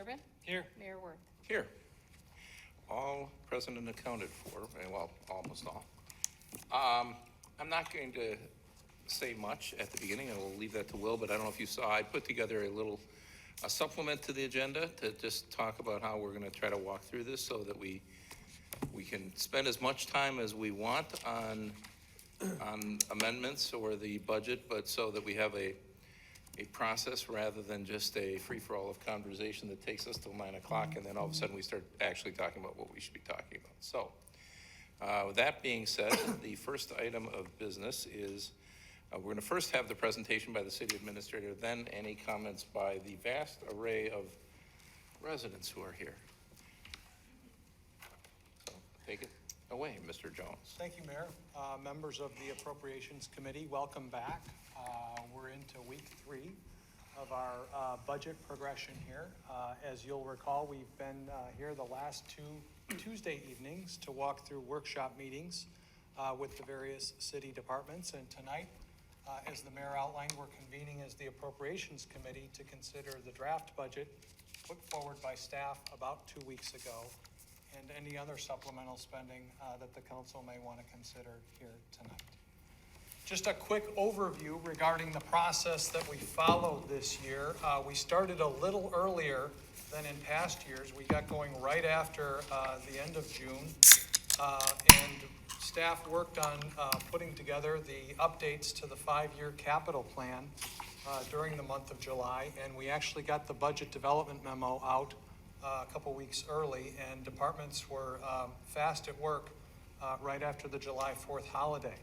Durbin? Here. Mayor Worth? Here. All present and accounted for, well, almost all. I'm not going to say much at the beginning, and we'll leave that to Will, but I don't know if you saw, I put together a supplement to the agenda to just talk about how we're gonna try to walk through this so that we can spend as much time as we want on amendments or the budget, but so that we have a process rather than just a free-for-all of conversation that takes us till 9 o'clock, and then all of a sudden we start actually talking about what we should be talking about. So, with that being said, the first item of business is we're going to first have the presentation by the city administrator, then any comments by the vast array of residents who are here. So, take it away, Mr. Jones. Thank you, Mayor. Members of the Appropriations Committee, welcome back. We're into week 3 of our budget progression here. As you'll recall, we've been here the last 2 Tuesday evenings to walk through workshop meetings with the various city departments. And tonight, as the mayor outlined, we're convening as the Appropriations Committee to consider the draft budget put forward by staff about 2 weeks ago, and any other supplemental spending that the council may want to consider here tonight. Just a quick overview regarding the process that we followed this year. We started a little earlier than in past years. We got going right after the end of June, and staff worked on putting together the updates to the 5-year capital plan during the month of July, and we actually got the budget development memo out a couple weeks early, and departments were fast at work right after the July 4th holiday.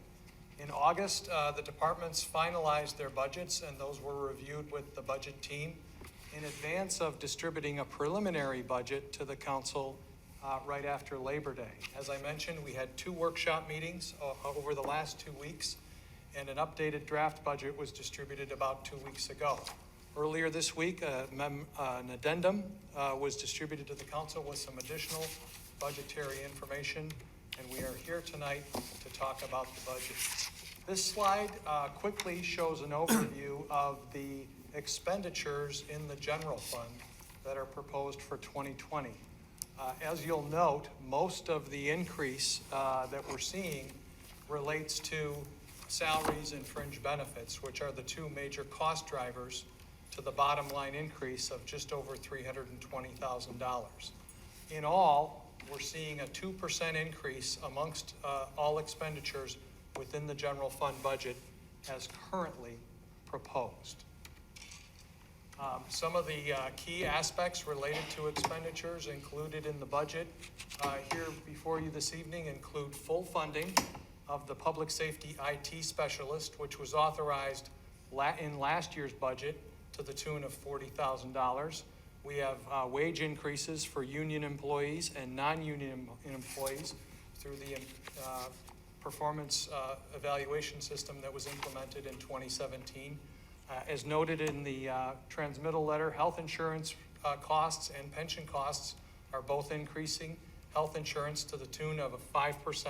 In August, the departments finalized their budgets, and those were reviewed with the budget team in advance of distributing a preliminary budget to the council right after Labor Day. As I mentioned, we had 2 workshop meetings over the last 2 weeks, and an updated draft budget was distributed about 2 weeks ago. Earlier this week, an addendum was distributed to the council with some additional budgetary information, and we are here tonight to talk about the budget. This slide quickly shows an overview of the expenditures in the general fund that are proposed for 2020. As you'll note, most of the increase that we're seeing relates to salaries and fringe benefits, which are the 2 major cost drivers to the bottom line increase of just over $320,000. In all, we're seeing a 2% increase amongst all expenditures within the general fund budget as currently proposed. Some of the key aspects related to expenditures included in the budget here before you this evening include full funding of the public safety IT specialist, which was authorized in last year's budget to the tune of $40,000. We have wage increases for union employees and non-union employees through the performance evaluation system that was implemented in 2017. As noted in the transmittal letter, health insurance costs and pension costs are both increasing. Health insurance to the tune of 5%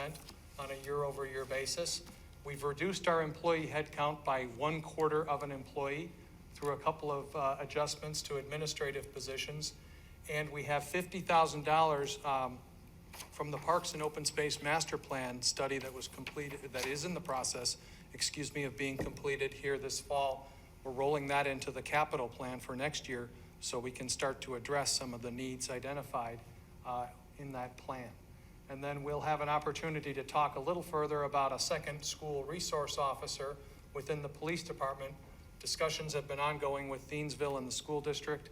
on a year-over-year basis. We've reduced our employee headcount by 1/4 of an employee through a couple of adjustments to administrative positions. And we have $50,000 from the Parks and Open Space Master Plan study that was completed, that is in the process, of being completed here this fall. We're rolling that into the capital plan for next year so we can start to address some of the needs identified in that plan. And then we'll have an opportunity to talk a little further about a second school resource officer within the police department. Discussions have been ongoing with Thiensville and the school district,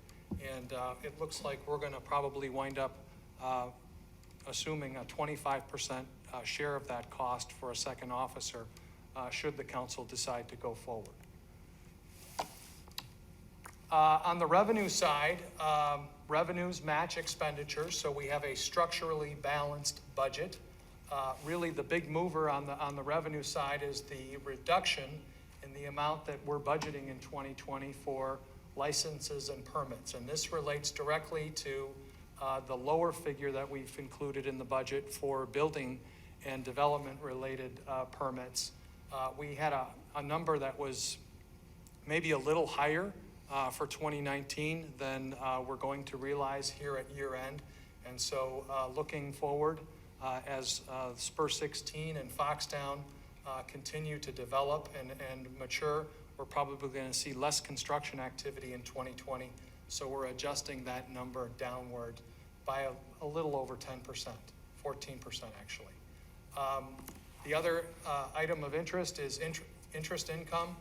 and it looks like we're going to probably wind up assuming a 25% share of that cost for a second officer should the council decide to go forward. On the revenue side, revenues match expenditures, so we have a structurally balanced budget. Really the big mover on the revenue side is the reduction in the amount that we're budgeting in 2020 for licenses and permits. And this relates directly to the lower figure that we've included in the budget for building and development related permits. We had a number that was maybe a little higher for 2019 than we're going to realize here at year end. And so looking forward, as Spur 16 and Foxtown continue to develop and mature, we're probably going to see less construction activity in 2020. So we're adjusting that number downward by a little over 10%, 14% actually. The other item of interest is interest income.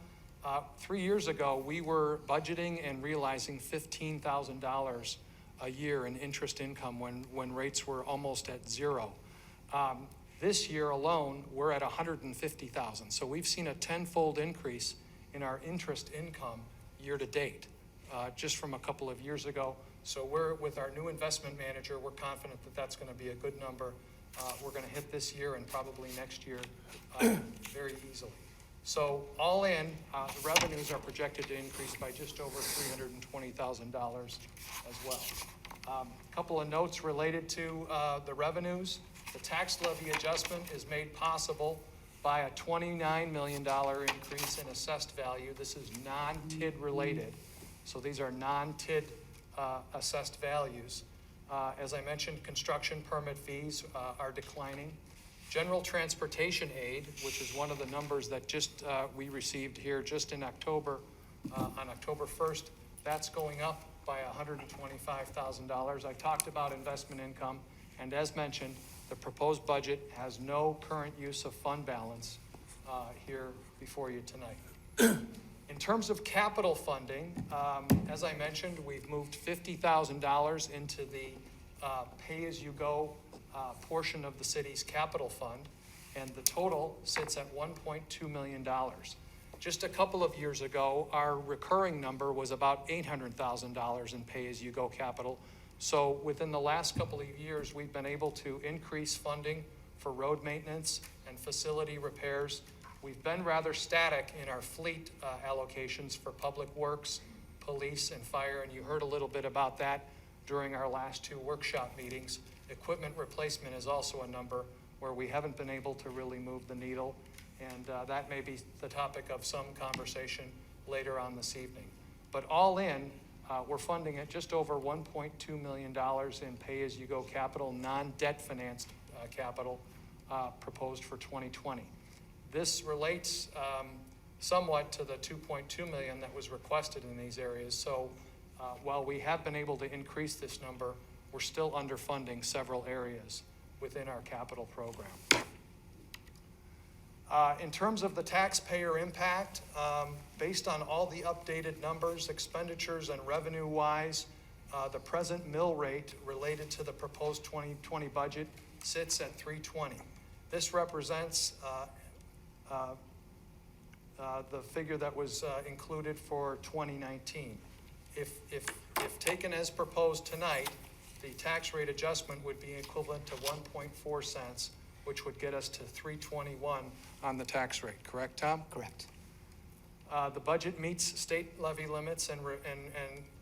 3 years ago, we were budgeting and realizing $15,000 a year in interest income when rates were almost at zero. This year alone, we're at $150,000. So we've seen a tenfold increase in our interest income year to date, just from a couple of years ago. So with our new investment manager, we're confident that that's going to be a good number. We're going to hit this year and probably next year very easily. So all in, the revenues are projected to increase by just over $320,000 as well. A couple of notes related to the revenues. The tax levy adjustment is made possible by a $29 million increase in assessed value. This is non-TID related. So these are non-TID assessed values. As I mentioned, construction permit fees are declining. General transportation aid, which is one of the numbers that just we received here just in October, on October 1st, that's going up by $125,000. I talked about investment income, and as mentioned, the proposed budget has no current use of fund balance here before you tonight. In terms of capital funding, as I mentioned, we've moved $50,000 into the pay-as-you-go portion of the city's capital fund, and the total sits at $1.2 million. Just a couple of years ago, our recurring number was about $800,000 in pay-as-you-go capital. So within the last couple of years, we've been able to increase funding for road maintenance and facility repairs. We've been rather static in our fleet allocations for public works, police, and fire, and you heard a little bit about that during our last two workshop meetings. Equipment replacement is also a number where we haven't been able to really move the needle, and that may be the topic of some conversation later on this evening. But all in, we're funding at just over $1.2 million in pay-as-you-go capital, non-debt financed capital proposed for 2020. This relates somewhat to the $2.2 million that was requested in these areas. So while we have been able to increase this number, we're still underfunding several areas within our capital program. In terms of the taxpayer impact, based on all the updated numbers, expenditures, and revenue-wise, the present mill rate related to the proposed 2020 budget sits at $3.20. This represents the figure that was included for 2019. If taken as proposed tonight, the tax rate adjustment would be equivalent to 1.4 cents, which would get us to $3.21 on the tax rate. Correct, Tom? Correct. The budget meets state levy limits, and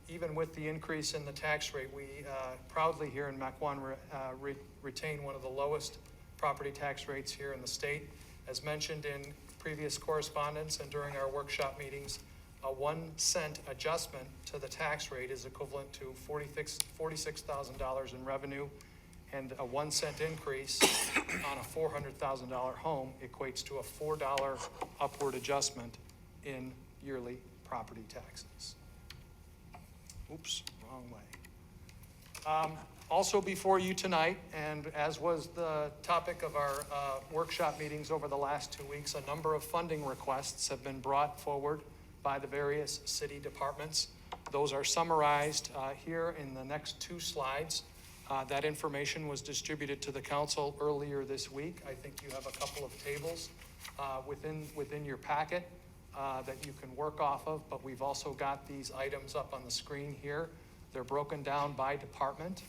even with the increase in the tax rate, we proudly here in Mequon retain one of the lowest property tax rates here in the state. As mentioned in previous correspondence and during our workshop meetings, a 1 cent adjustment to the tax rate is equivalent to $46,000 in revenue, and a 1 cent increase on a $400,000 home equates to a $4 upward adjustment in yearly property taxes. Oops, wrong way. Also before you tonight, and as was the topic of our workshop meetings over the last 2 weeks, a number of funding requests have been brought forward by the various city departments. Those are summarized here in the next 2 slides. That information was distributed to the council earlier this week. I think you have a couple of tables within your packet that you can work off of, but we've also got these items up on the screen here. They're broken down by department,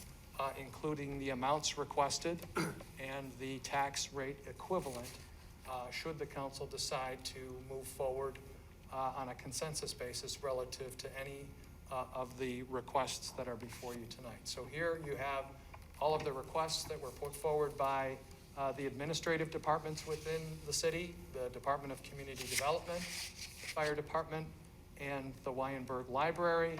including the amounts requested and the tax rate equivalent, should the council decide to move forward on a consensus basis relative to any of the requests that are before you tonight. So here you have all of the requests that were put forward by the administrative departments within the city, the Department of Community Development, the Fire Department, and the Wyenberg Library.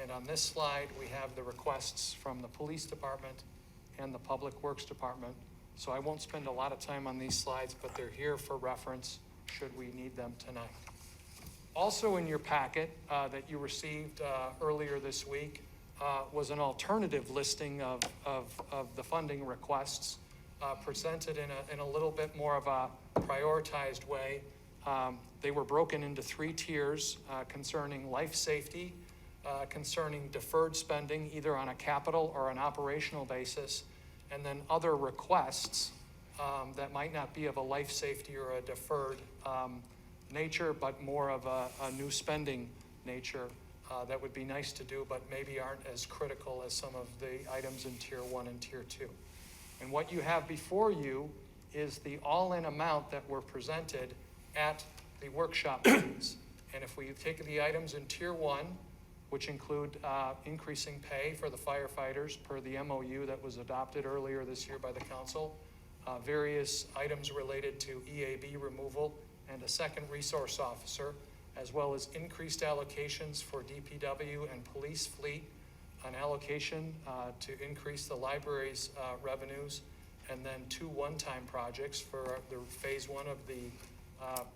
And on this slide, we have the requests from the Police Department and the Public Works Department. So I won't spend a lot of time on these slides, but they're here for reference should we need them tonight. Also in your packet that you received earlier this week was an alternative listing of the funding requests presented in a little bit more of a prioritized way. They were broken into 3 tiers concerning life safety, concerning deferred spending, either on a capital or an operational basis, and then other requests that might not be of a life safety or a deferred nature, but more of a new spending nature that would be nice to do, but maybe aren't as critical as some of the items in Tier 1 and Tier 2. And what you have before you is the all-in amount that were presented at the workshop meetings. And if we take the items in Tier 1, which include increasing pay for the firefighters per the MOU that was adopted earlier this year by the council, various items related to EAB removal and a second resource officer, as well as increased allocations for DPW and police fleet, an allocation to increase the library's revenues, and then 2 one-time projects for the phase 1 of the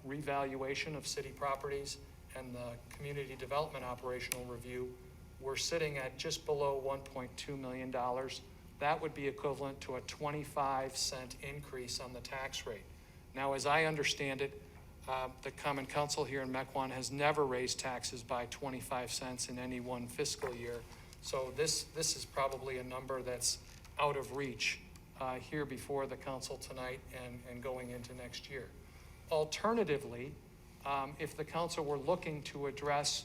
revaluation of city properties and the community development operational review. We're sitting at just below $1.2 million. That would be equivalent to a 25-cent increase on the tax rate. Now, as I understand it, the Common Council here in Mequon has never raised taxes by 25 cents in any one fiscal year. So this is probably a number that's out of reach here before the council tonight and going into next year. Alternatively, if the council were looking to address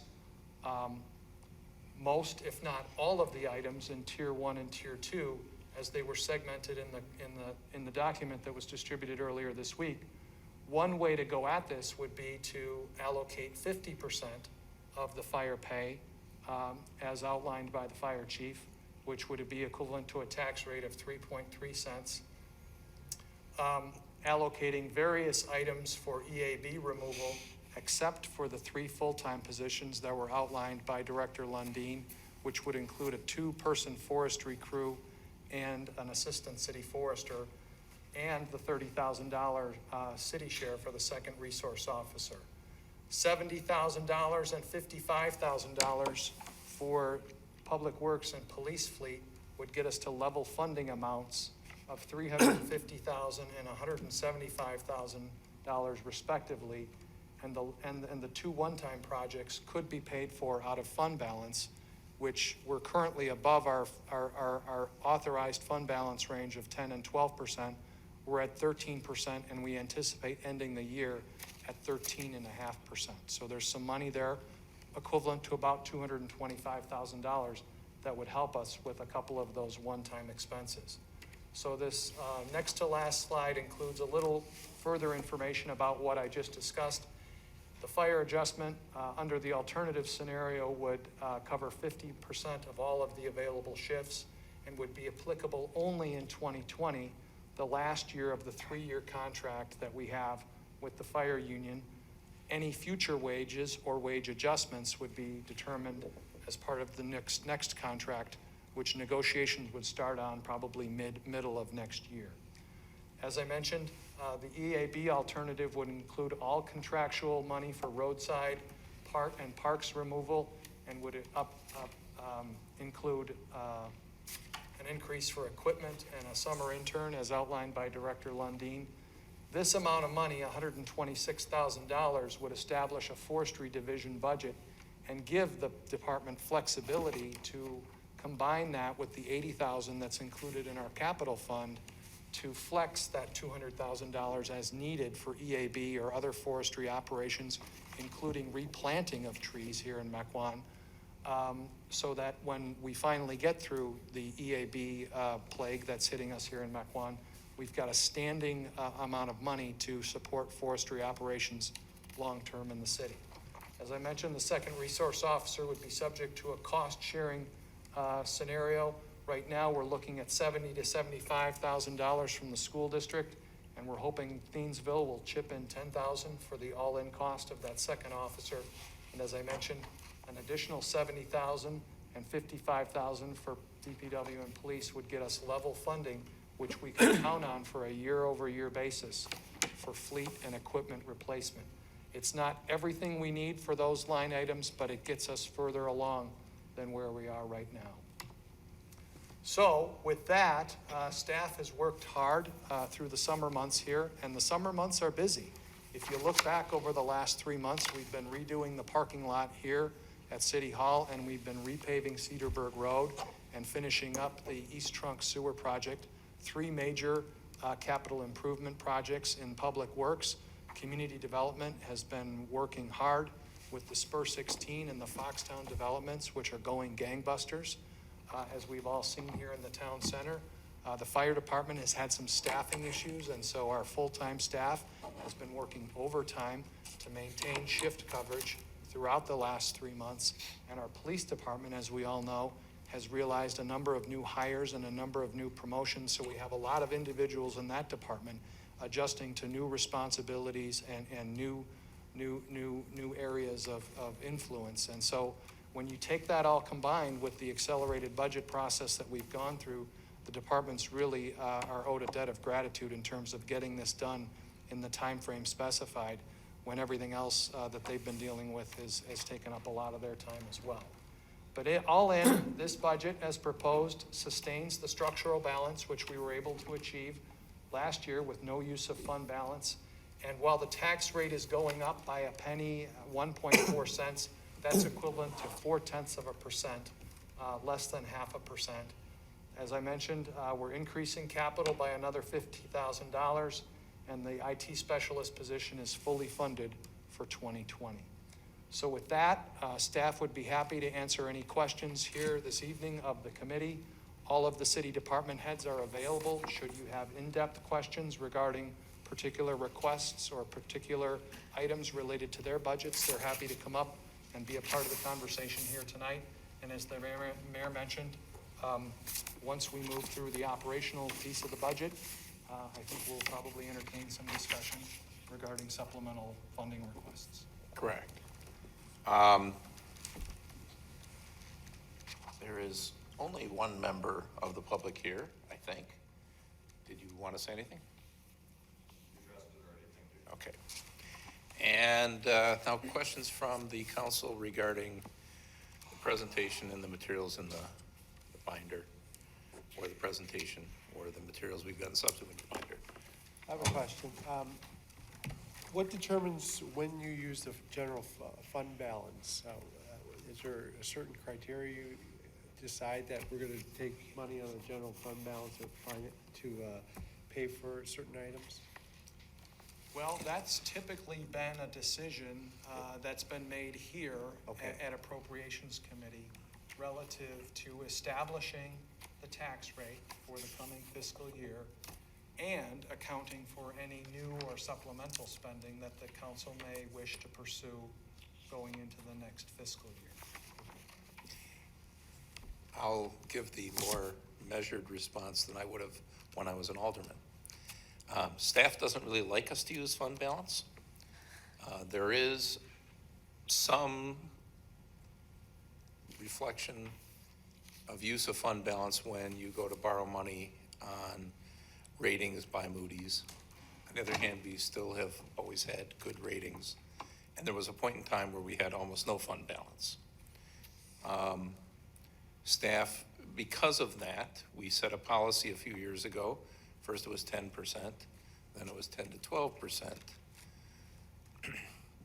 most, if not all of the items in Tier 1 and Tier 2, as they were segmented in the document that was distributed earlier this week, one way to go at this would be to allocate 50% of the fire pay as outlined by the fire chief, which would be equivalent to a tax rate of 3.3 cents. Allocating various items for EAB removal, except for the 3 full-time positions that were outlined by Director Lundeen, which would include a 2-person forestry crew and an assistant city forester, and the $30,000 city share for the second resource officer. $70,000 and $55,000 for public works and police fleet would get us to level funding amounts of $350,000 and $175,000 respectively. And the 2 one-time projects could be paid for out of fund balance, which we're currently above our authorized fund balance range of 10 and 12%. We're at 13%, and we anticipate ending the year at 13.5%. So there's some money there, equivalent to about $225,000, that would help us with a couple of those one-time expenses. So this next to last slide includes a little further information about what I just discussed. The fire adjustment under the alternative scenario would cover 50% of all of the available shifts and would be applicable only in 2020, the last year of the 3-year contract that we have with the fire union. Any future wages or wage adjustments would be determined as part of the next contract, which negotiations would start on probably middle of next year. As I mentioned, the EAB alternative would include all contractual money for roadside and parks removal, and would include an increase for equipment and a summer intern as outlined by Director Lundeen. This amount of money, $126,000, would establish a forestry division budget and give the department flexibility to combine that with the $80,000 that's included in our capital fund to flex that $200,000 as needed for EAB or other forestry operations, including replanting of trees here in Mequon, so that when we finally get through the EAB plague that's hitting us here in Mequon, we've got a standing amount of money to support forestry operations long-term in the city. As I mentioned, the second resource officer would be subject to a cost-sharing scenario. Right now, we're looking at $70,000 to $75,000 from the school district, and we're hoping Thiensville will chip in $10,000 for the all-in cost of that second officer. And as I mentioned, an additional 70,000 and 55,000 for DPW and police would get us level funding, which we can count on for a year-over-year basis for fleet and equipment replacement. It's not everything we need for those line items, but it gets us further along than where we are right now. So with that, staff has worked hard through the summer months here, and the summer months are busy. If you look back over the last 3 months, we've been redoing the parking lot here at City Hall, and we've been repaving Cedarburg Road and finishing up the East Trunk Sewer Project. 3 major capital improvement projects in Public Works. Community Development has been working hard with the Spur 16 and the Foxtown developments, which are going gangbusters, as we've all seen here in the town center. The fire department has had some staffing issues, and so our full-time staff has been working overtime to maintain shift coverage throughout the last 3 months. And our police department, as we all know, has realized a number of new hires and a number of new promotions. So we have a lot of individuals in that department adjusting to new responsibilities and new areas of influence. And so when you take that all combined with the accelerated budget process that we've gone through, the departments really are owed a debt of gratitude in terms of getting this done in the time frame specified, when everything else that they've been dealing with has taken up a lot of their time as well. But all in, this budget, as proposed, sustains the structural balance which we were able to achieve last year with no use of fund balance. And while the tax rate is going up by a penny, 1.4 cents, that's equivalent to 0.4%, less than 0.5%. As I mentioned, we're increasing capital by another $50,000, and the IT specialist position is fully funded for 2020. So with that, staff would be happy to answer any questions here this evening of the committee. All of the city department heads are available should you have in-depth questions regarding particular requests or particular items related to their budgets. They're happy to come up and be a part of the conversation here tonight. And as the mayor mentioned, once we move through the operational piece of the budget, I think we'll probably entertain some discussion regarding supplemental funding requests. Correct. There is only one member of the public here, I think. Did you want to say anything? You addressed it already, thank you. Okay. And now questions from the council regarding the presentation and the materials in the binder, or the presentation, or the materials we've got in subsequent binder. I have a question. What determines when you use the general fund balance? Is there a certain criteria you decide that we're going to take money on the general fund balance to pay for certain items? Well, that's typically been a decision that's been made here at Appropriations Committee relative to establishing the tax rate for the coming fiscal year and accounting for any new or supplemental spending that the council may wish to pursue going into the next fiscal year. I'll give the more measured response than I would have when I was an alderman. Staff doesn't really like us to use fund balance. There is some reflection of use of fund balance when you go to borrow money on ratings by Moody's. On the other hand, we still have always had good ratings. And there was a point in time where we had almost no fund balance. Staff, because of that, we set a policy a few years ago. First it was 10%, then it was 10 to 12%.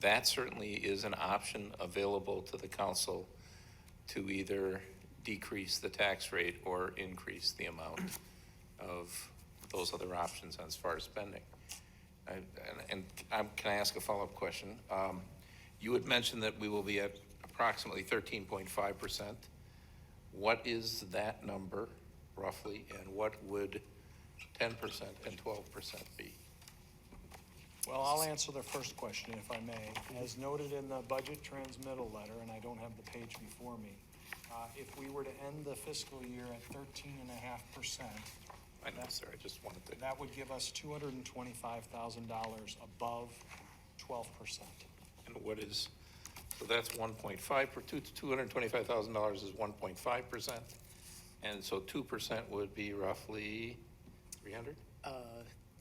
That certainly is an option available to the council to either decrease the tax rate or increase the amount of those other options as far as spending. Can I ask a follow-up question? You had mentioned that we will be at approximately 13.5%. What is that number roughly, and what would 10% and 12% be? Well, I'll answer the first question, if I may. As noted in the budget transmittal letter, and I don't have the page before me, if we were to end the fiscal year at 13.5%, I know, sir, I just wanted to. that would give us $225,000 above 12%. And what is So that's 1.5, $225,000 is 1.5%. And so 2% would be roughly 300?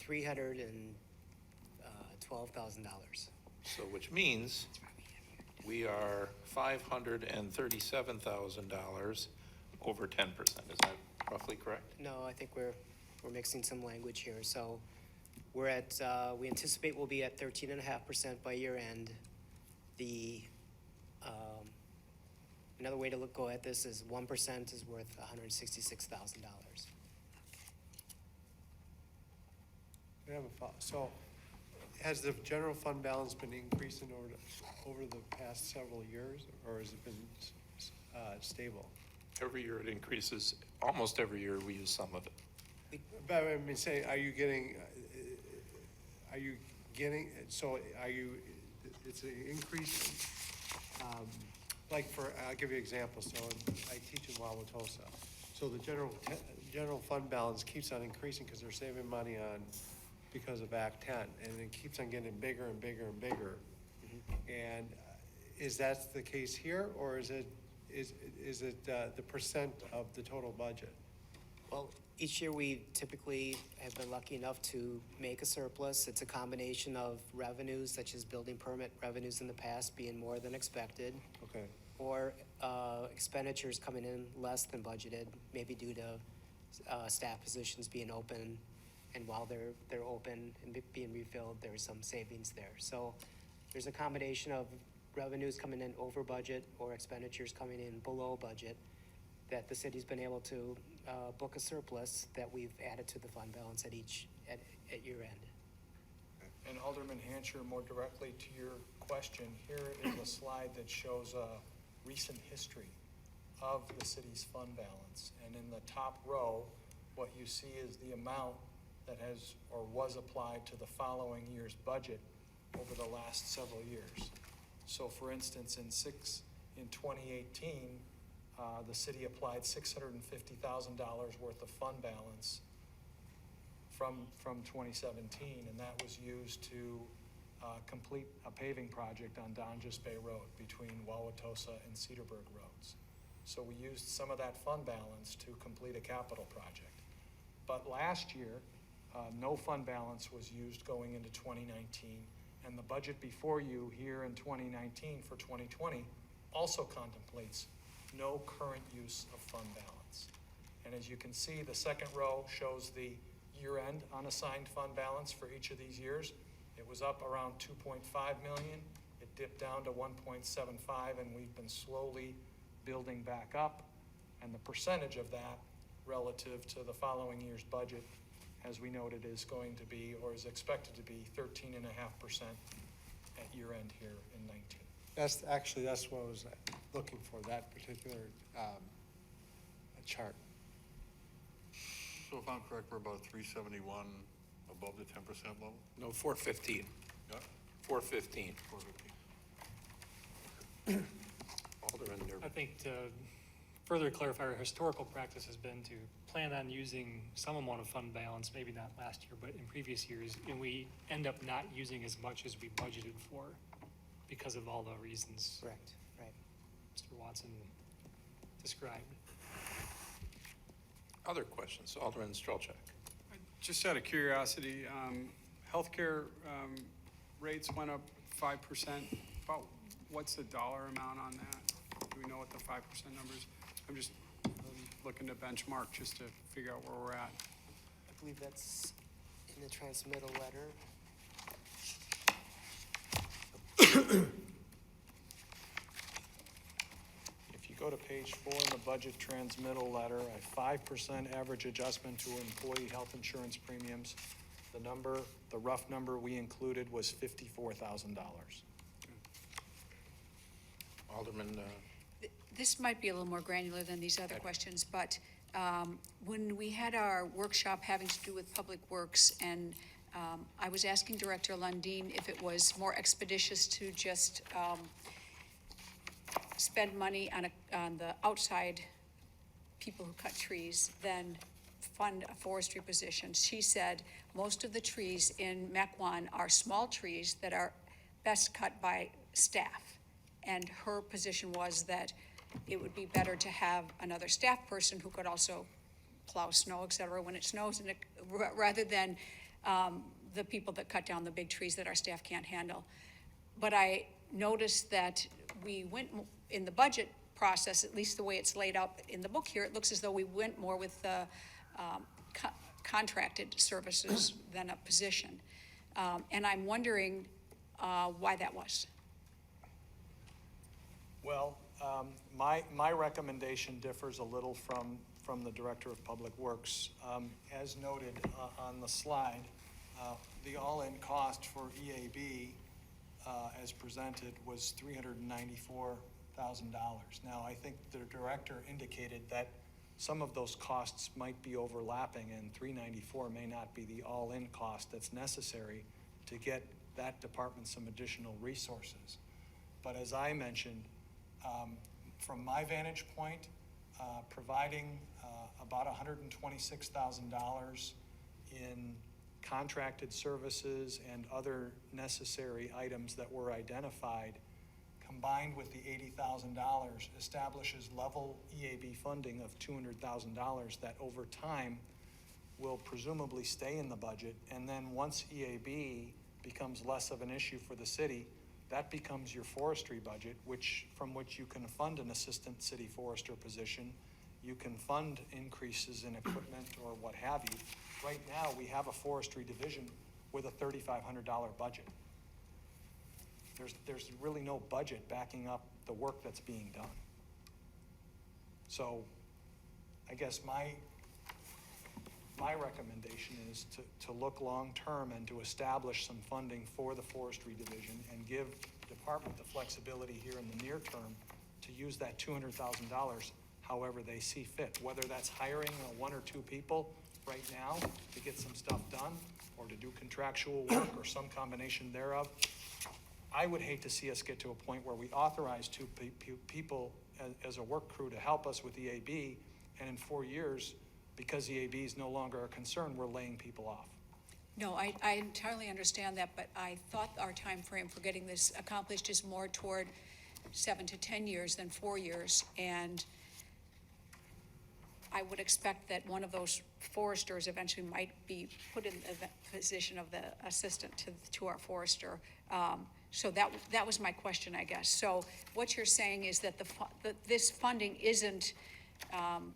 $312,000. So which means we are $537,000 over 10%. Is that roughly correct? No, I think we're mixing some language here. So we're at, we anticipate we'll be at 13.5% by year end. Another way to go at this is 1% is worth $166,000. So has the general fund balance been increasing over the past several years, or has it been stable? Every year it increases. Almost every year we use some of it. But I mean, are you getting, it's an increase, like I'll give you an example. So I teach in Wauwatosa. So the general fund balance keeps on increasing because they're saving money because of Act 10, and it keeps on getting bigger and bigger and bigger. And is that the case here, or is it the percent of the total budget? Well, each year we typically have been lucky enough to make a surplus. It's a combination of revenues, such as building permit revenues in the past being more than expected, Okay. or expenditures coming in less than budgeted, maybe due to staff positions being open, and while they're open and being refilled, there's some savings there. So there's a combination of revenues coming in over budget or expenditures coming in below budget that the city's been able to book a surplus that we've added to the fund balance at year end. And Alderman Hancher, more directly to your question, here is a slide that shows a recent history of the city's fund balance. And in the top row, what you see is the amount that has or was applied to the following year's budget over the last several years. So for instance, in 2018, the city applied $650,000 worth of fund balance from 2017, and that was used to complete a paving project on Donjas Bay Road between Wauwatosa and Cedarburg Roads. So we used some of that fund balance to complete a capital project. But last year, no fund balance was used going into 2019, and the budget before you here in 2019 for 2020 also contemplates no current use of fund balance. And as you can see, the second row shows the year-end unassigned fund balance for each of these years. It was up around 2.5 million. It dipped down to 1.75, and we've been slowly building back up. And the percentage of that relative to the following year's budget, as we noted, is going to be, or is expected to be, 13.5% at year-end here in 19. That's what I was looking for, that particular chart. So if I'm correct, we're about 371 above the 10% level? No, 415. Yeah, 415. 415. Alderman I Nerva. think to further clarify, our historical practice has been to plan on using some amount of fund balance, maybe not last year, but in previous years, and we end up not using as much as we budgeted for because of all the reasons Correct, right. Mr. Watson described. Other questions? Alderman Strelchak. Just out of curiosity, healthcare rates went up 5%. About what's the dollar amount on that? Do we know what the 5% number is? I'm just looking to benchmark just to figure out where we're at. I believe that's in the transmittal letter. If you go to page 4 in the budget transmittal letter, a 5% average adjustment to employee health insurance premiums. The rough number we included was $54,000. Alderman, This might be a little more granular than these other questions, but when we had our workshop having to do with Public Works, and I was asking Director Lundin if it was more expeditious to just spend money on the outside people who cut trees than fund a forestry position. She said most of the trees in Mequon are small trees that are best cut by staff. and her position was that it would be better to have another staff person who could also plow snow, et cetera, when it snows, and rather than the people that cut down the big trees that our staff can't handle. But I noticed that we went, in the budget process, at least the way it's laid out in the book here, it looks as though we went more with the contracted services than a position. And I'm wondering why that was. Well, my recommendation differs a little from the Director of Public Works. As noted on the slide, the all-in cost for EAB as presented was $394,000. Now, I think the director indicated that some of those costs might be overlapping, and 394 may not be the all-in cost that's necessary to get that department some additional resources. But as I mentioned, from my vantage point, providing about $126,000 in contracted services and other necessary items that were identified, combined with the $80,000, establishes level EAB funding of $200,000 that over time will presumably stay in the budget. And then once EAB becomes less of an issue for the city, that becomes your forestry budget, from which you can fund an assistant city forester position. You can fund increases in equipment or what have you. Right now, we have a forestry division with a $3,500 budget. There's really no budget backing up the work that's being done. So I guess my recommendation is to look long-term and to establish some funding for the forestry division and give the department the flexibility here in the near term to use that $200,000 however they see fit, whether that's hiring one or two people right now to get some stuff done or to do contractual work or some combination thereof. I would hate to see us get to a point where we authorize two people as a work crew to help us with EAB, and in 4 years, because EAB is no longer a concern, we're laying people off. No, I entirely understand that, but I thought our time frame for getting this accomplished is more toward 7 to 10 years than 4 years. And I would expect that one of those foresters eventually might be put in the position of the assistant to our forester. So that was my question, I guess. So what you're saying is that this funding isn't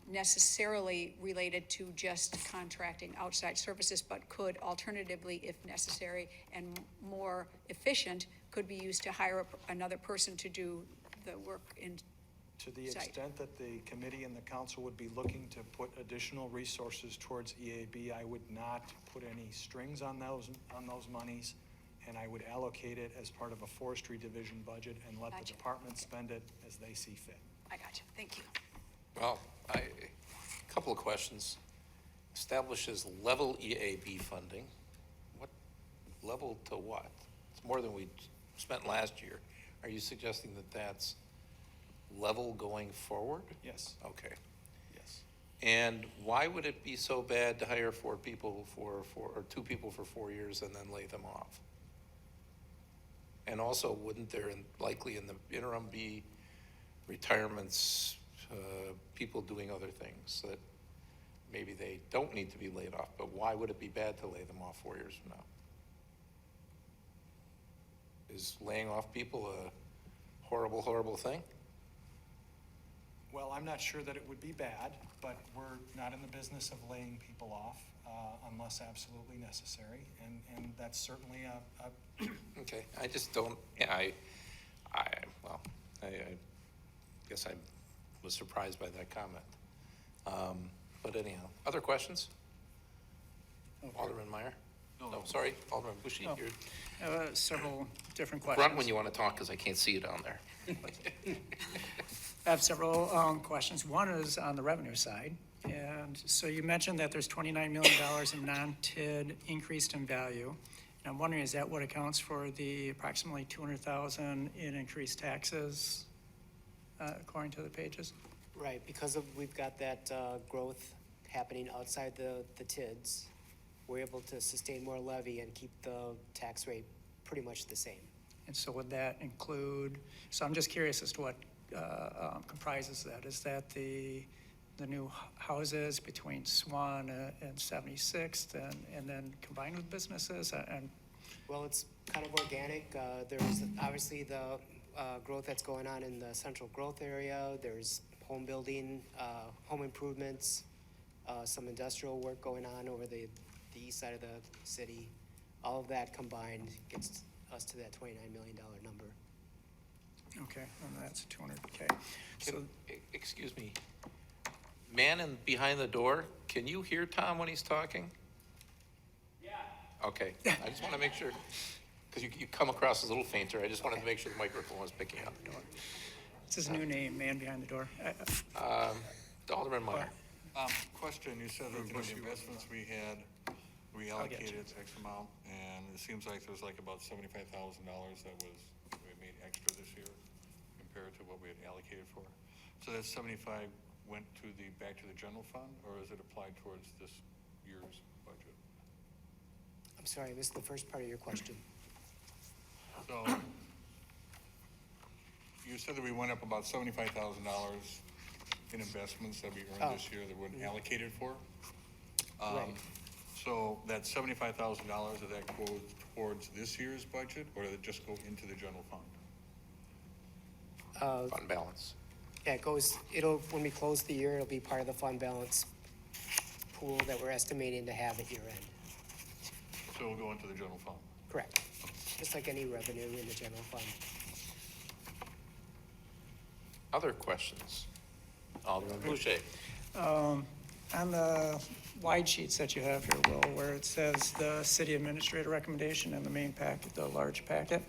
necessarily related to just contracting outside services, but could alternatively, if necessary and more efficient, could be used to hire another person to do the work in To the site. extent that the committee and the council would be looking to put additional resources towards EAB, I would not put any strings on those monies, and I would allocate it as part of a forestry division budget and let the Gotcha. department spend it as they see fit. I got you. Thank you. Well, a couple of questions. Establishes level EAB funding. What level to what? It's more than we spent last year. Are you suggesting that that's level going forward? Yes, Okay. yes. And why would it be so bad to hire 4 people or 2 people for 4 years and then lay them off? And also, wouldn't there likely in the interim be retirements, people doing other things that maybe they don't need to be laid off, but why would it be bad to lay them off 4 years from now? Is laying off people a horrible, horrible thing? Well, I'm not sure that it would be bad, but we're not in the business of laying people off unless absolutely necessary, and that's certainly a Okay, I just don't, yeah, I guess I was surprised by that comment. But anyhow, other questions? Alderman Meyer? No, sorry, Alderman Bushy, Oh. you're I have several different questions. front when you want to talk, because I can't see you down there. I have several questions. One is on the revenue side. And so you mentioned that there's $29 million in non-TID increased in value. And I'm wondering, is that what accounts for the approximately $200,000 in increased taxes, according to the pages? Right, because we've got that growth happening outside the TIDs, we're able to sustain more levy and keep the tax rate pretty much the same. And so would that include, so I'm just curious as to what comprises that. Is that the new houses between Swan and 76th and then combined with businesses? And Well, it's kind of organic. There's obviously the growth that's going on in the central growth area. There's home building, home improvements, some industrial work going on over the east side of the city. All of that combined gets us to that $29 million number. okay, and that's 200K. So, Excuse me. Man behind the door, can you hear Tom when he's talking? Yeah. Okay, I just want to make sure, because you come across a little fainter. I just wanted to make sure the microphone was picking up. it's his new name, man behind the door. Alderman Meyer. Question, you said that the investments we had, we allocated X amount, and it seems like there was like about $75,000 that we made extra this year compared to what we had allocated for. So that 75 went back to the general fund, or is it applied towards this year's budget? I'm sorry, I missed the first part of your question. So, you said that we went up about $75,000 in investments that we earned this year that weren't allocated for. Right. So that $75,000, did that go towards this year's budget, or did it just go into the general fund? Fund balance. Yeah, when we close the year, it'll be part of the fund balance pool that we're estimating to have at year end. So it'll go into the general fund? Correct. Just like any revenue in the general fund. Other questions? Alderman Boucher. On the wide sheets that you have here, Will, where it says the city administrator recommendation in the main packet, the large packet,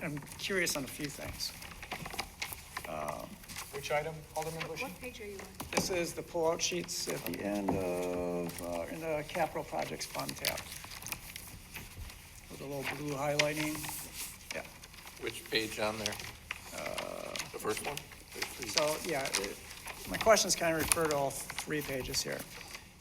I'm curious on a few things. Which item, Alderman Bushy? What page are you on? This is the pull-out sheets at the end of, in the capital projects fund tab. With a little blue highlighting, yeah. Which page on there? The first one? Page 3. So, yeah, my questions kind of refer to all 3 pages here,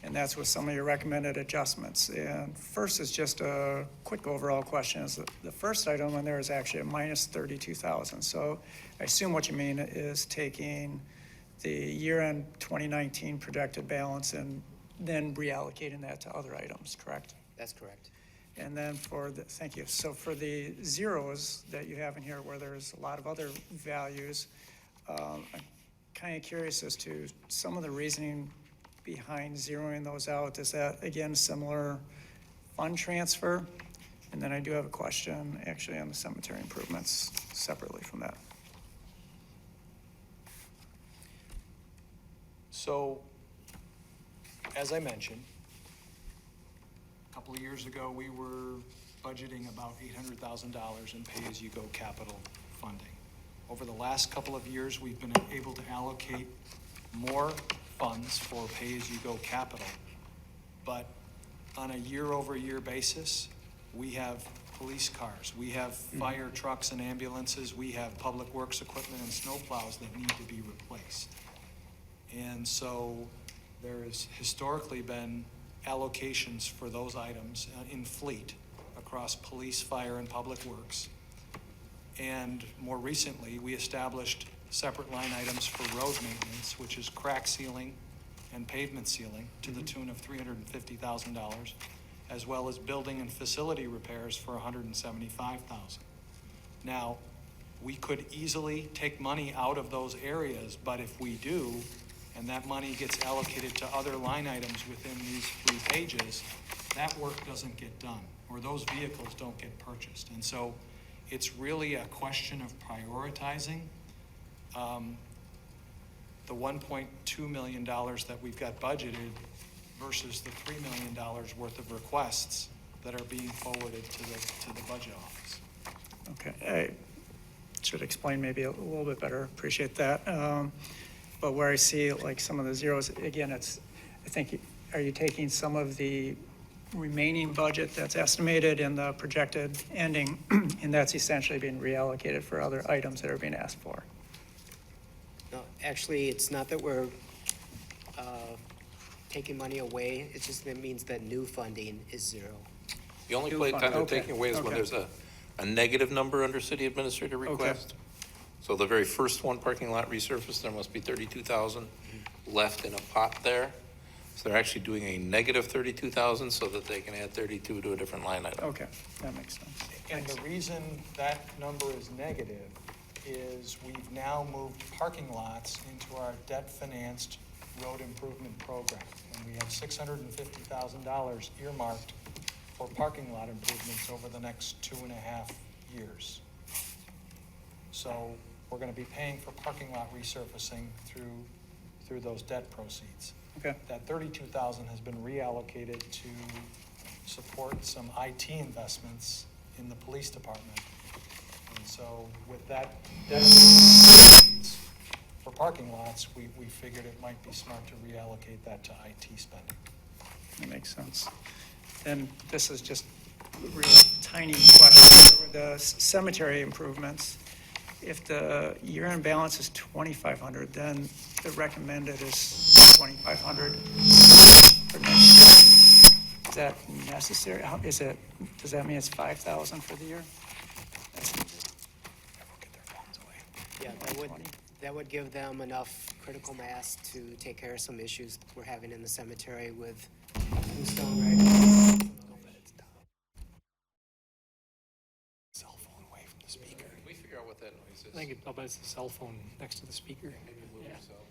and that's with some of your recommended adjustments. And first is just a quick overall question, is the first item on there is actually a minus 32,000. So I assume what you mean is taking the year-end 2019 projected balance and then reallocating that to other items, correct? That's correct. And then thank you. So for the zeros that you have in here where there's a lot of other values, I'm kind of curious as to some of the reasoning behind zeroing those out. Is that, again, similar fund transfer? And then I do have a question actually on the cemetery improvements separately from that. So, as I mentioned, a couple of years ago, we were budgeting about $800,000 in pay-as-you-go capital funding. Over the last couple of years, we've been able to allocate more funds for pay-as-you-go capital. But on a year-over-year basis, we have police cars, we have fire trucks and ambulances, we have public works equipment and snowplows that need to be replaced. And so there's historically been allocations for those items in fleet across police, fire, and public works. And more recently, we established separate line items for road maintenance, which is crack sealing and pavement sealing to the tune of $350,000, as well as building and facility repairs for $175,000. Now, we could easily take money out of those areas, but if we do, and that money gets allocated to other line items within these 3 pages, that work doesn't get done, or those vehicles don't get purchased. And so it's really a question of prioritizing. The $1.2 million that we've got budgeted versus the $3 million worth of requests that are being forwarded to the budget office. Okay, I should explain maybe a little bit better, appreciate that. But where I see like some of the zeros, again, I think, are you taking some of the remaining budget that's estimated in the projected ending, and that's essentially being reallocated for other items that are being asked for? No, actually, it's not that we're taking money away, it's just that it means that new funding is 0. The only New time fund, they're okay, taking away is when okay. there's a a negative number under city administrator request. So the very first one, parking lot resurface, there must be 32,000 left in a pot there. So they're actually doing a negative 32,000 so that they can add 32 to a different line item. Okay, that makes sense. And the reason that number is negative is we've now moved parking lots into our debt-financed road improvement program. And we have $650,000 earmarked for parking lot improvements over the next 2.5 years. So we're gonna be paying for parking lot resurfacing through those debt proceeds. Okay. That 32,000 has been reallocated to support some IT investments in the police department. And so with that debt for parking lots, we figured it might be smart to reallocate that to IT spending. That makes sense. And this is just a real tiny question. For the cemetery improvements, if the year-end balance is 2,500, then the recommended is 2,500 for next year. Is that necessary? Does that mean it's 5,000 for the year? Yeah, that would give them enough critical mass to take care of some issues we're having in the cemetery with tombstone writing. Cell phone away from the speaker. Can we figure out what that noise is? I think I'll bet it's the cell phone next to the speaker. Maybe move Yeah. yourself.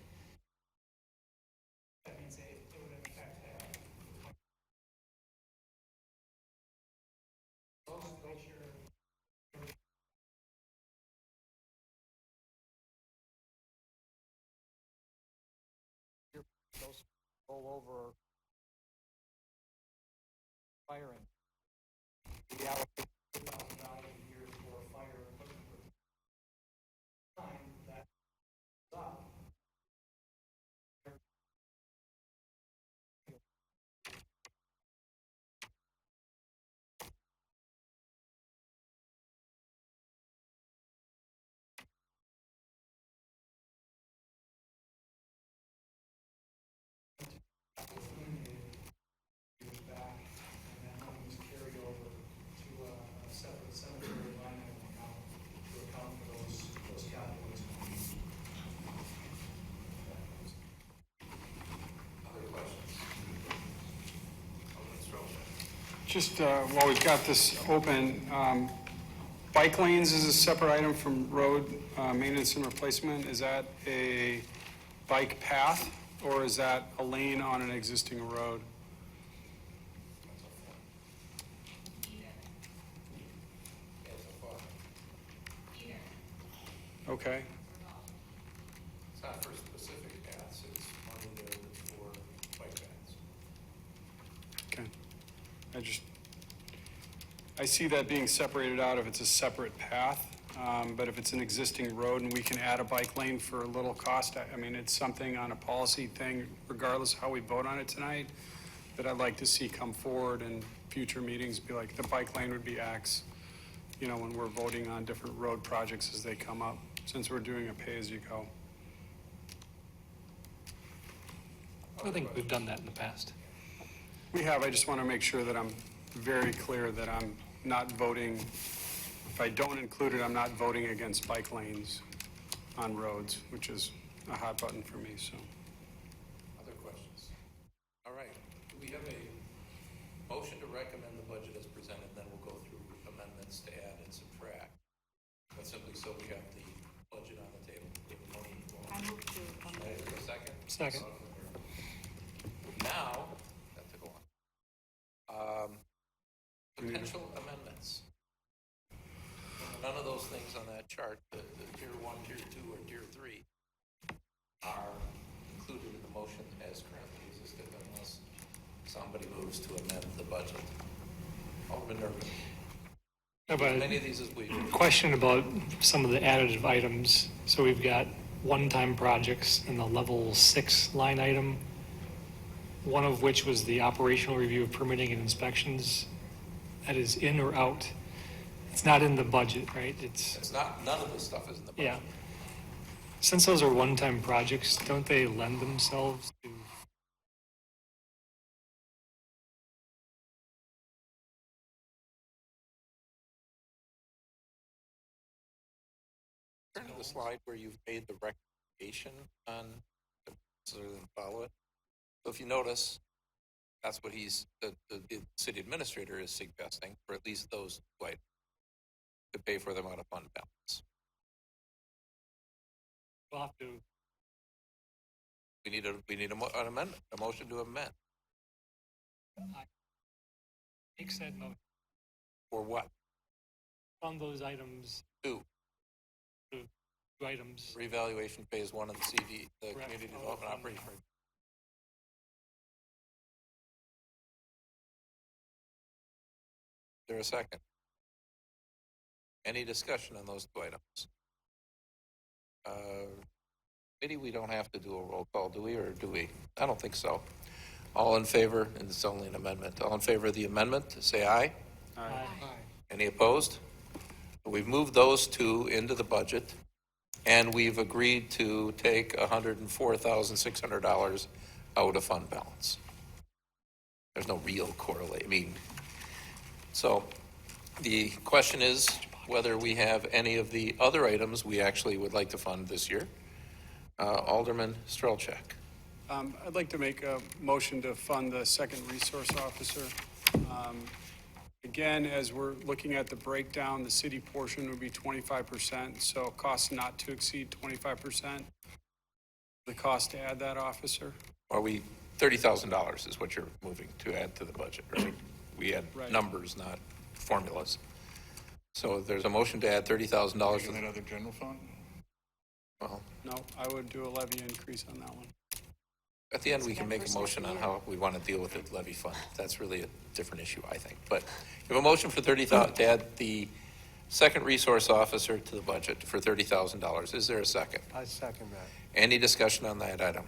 Those roll over firing. We allocate $2,000 a year for fire equipment. Time that's up. Years back, and that money was carried over to a separate cemetery line item account to account for those calculations. Other questions? Alderman Stroller. Just while we've got this open, bike lanes is a separate item from road maintenance and replacement. Is that a bike path, or is that a lane on an existing road? Okay. It's not for specific paths, it's money there for bike paths. Okay. I see that being separated out if it's a separate path, but if it's an existing road and we can add a bike lane for a little cost, I mean, it's something on a policy thing, regardless of how we vote on it tonight, that I'd like to see come forward in future meetings, be like, the bike lane would be X, you know, when we're voting on different road projects as they come up, since we're doing a pay-as-you-go. I think we've done that in the past. We have, I just want to make sure that I'm very clear that I'm not voting, if I don't include it, I'm not voting against bike lanes on roads, which is a hot button for me, so. Other questions? All right, do we have a motion to recommend the budget as presented, then we'll go through amendments to add and subtract. But simply so we have the budget on the table. We have a motion for it. I move to, Is there a second? Second. Now, have to go on. Potential amendments. None of those things on that chart, the tier 1, tier 2, or tier 3, are included in the motion as currently existed unless somebody moves to amend the budget. Alderman Nerman. How about Many of these as we. question about some of the additive items? So we've got one-time projects in the level 6 line item, one of which was the operational review of permitting and inspections. That is in or out? It's not in the budget, right? It's not, none of this stuff is in the budget. Yeah. Since those are one-time projects, don't they lend themselves to Turn to the slide where you've made the recommendation on, so then follow it. So if you notice, that's what the city administrator is suggesting, for at least those two items, to pay for them out of fund balance. We'll have to, We need an amendment, a motion to amend. make said motion For what? on those items, Two, two items. reevaluation phase one of the CD, the Correct. community Oh, development fund operation. balance. Is there a second? Any discussion on those two items? Maybe we don't have to do a roll call, do we, or do we? I don't think so. All in favor, and it's only an amendment, all in favor of the amendment, say aye. Aye. Any opposed? We've moved those two into the budget, and we've agreed to take $104,600 out of fund balance. There's no real correlate, so the question is whether we have any of the other items we actually would like to fund this year. Alderman Strelchak. I'd like to make a motion to fund the second resource officer. Again, as we're looking at the breakdown, the city portion would be 25%, so cost not to exceed 25%. The cost to add that officer. Are we, $30,000 is what you're moving to add to the budget, right? We had Right. numbers, not formulas. So there's a motion to add $30,000 In that other general fund? well, No, I would do a levy increase on that one. at the end, we can make a motion on how we want to deal with the levy fund. That's really a different issue, I think. But you have a motion for $30,000 to add the second resource officer to the budget for $30,000. Is there a second? I second that. Any discussion on that item?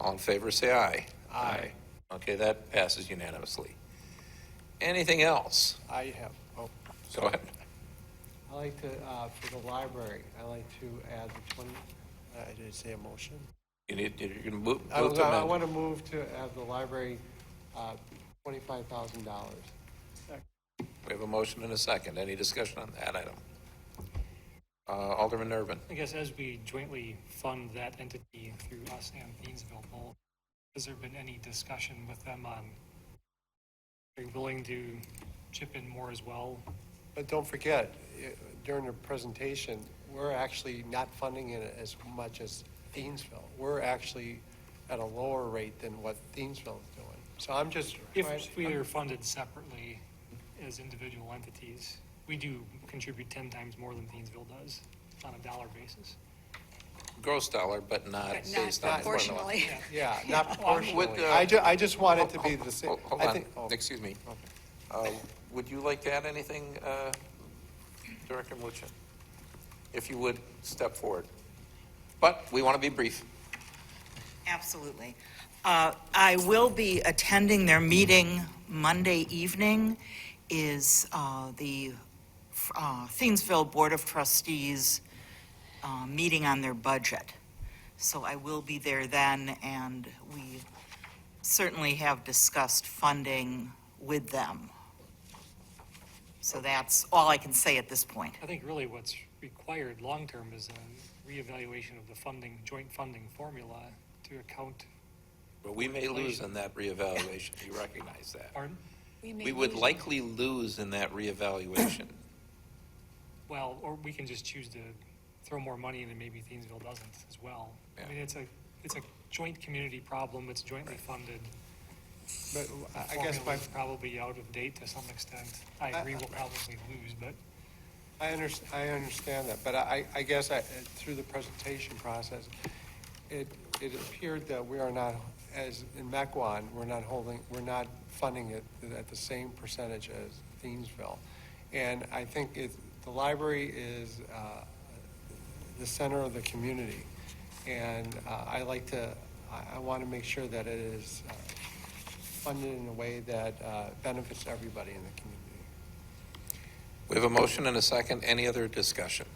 All in favor, say aye. Aye. Okay, that passes unanimously. Anything else? I have, Go ahead. I like to, for the library, I like to add the 20, did I say a motion? You're going to move I to amend. want to move to have the library, $25,000. We have a motion and a second. Any discussion on that item? Alderman Nervin. I guess as we jointly fund that entity through us and Thiensville Bowl, has there been any discussion with them on, are you willing to chip in more as well? But don't forget, during the presentation, we're actually not funding it as much as Thiensville. We're actually at a lower rate than what Thiensville is doing. So I'm just trying. If we are funded separately as individual entities, we do contribute 10 times more than Thiensville does on a dollar basis. Gross dollar, but not But not based on formula. proportionally. Yeah, not proportionally. Would, I just want it to be the same. Hold I on, think- oh, excuse me. Would you like to add anything, Director Mluchin? If you would, step forward. But we want to be brief. Absolutely. I will be attending their meeting Monday evening, is the Thiensville Board of Trustees meeting on their budget. So I will be there then, and we certainly have discussed funding with them. So that's all I can say at this point. I think really what's required long-term is a reevaluation of the funding, joint funding formula to account, But we may lose in that reevaluation. You recognize that. pardon? We would likely lose in that reevaluation. Well, or we can just choose to throw more money in and maybe Thiensville doesn't as well. I Yeah. mean, it's a joint community problem, it's jointly funded. But I guess Formula's probably out of date to some extent. I agree we'll probably lose, but I understand that, but I guess through the presentation process, it appeared that we are not, as in Mequon, we're not funding it at the same percentage as Thiensville. And I think the library is the center of the community. And I want to make sure that it is funded in a way that benefits everybody in the community. We have a motion and a second. Any other discussion?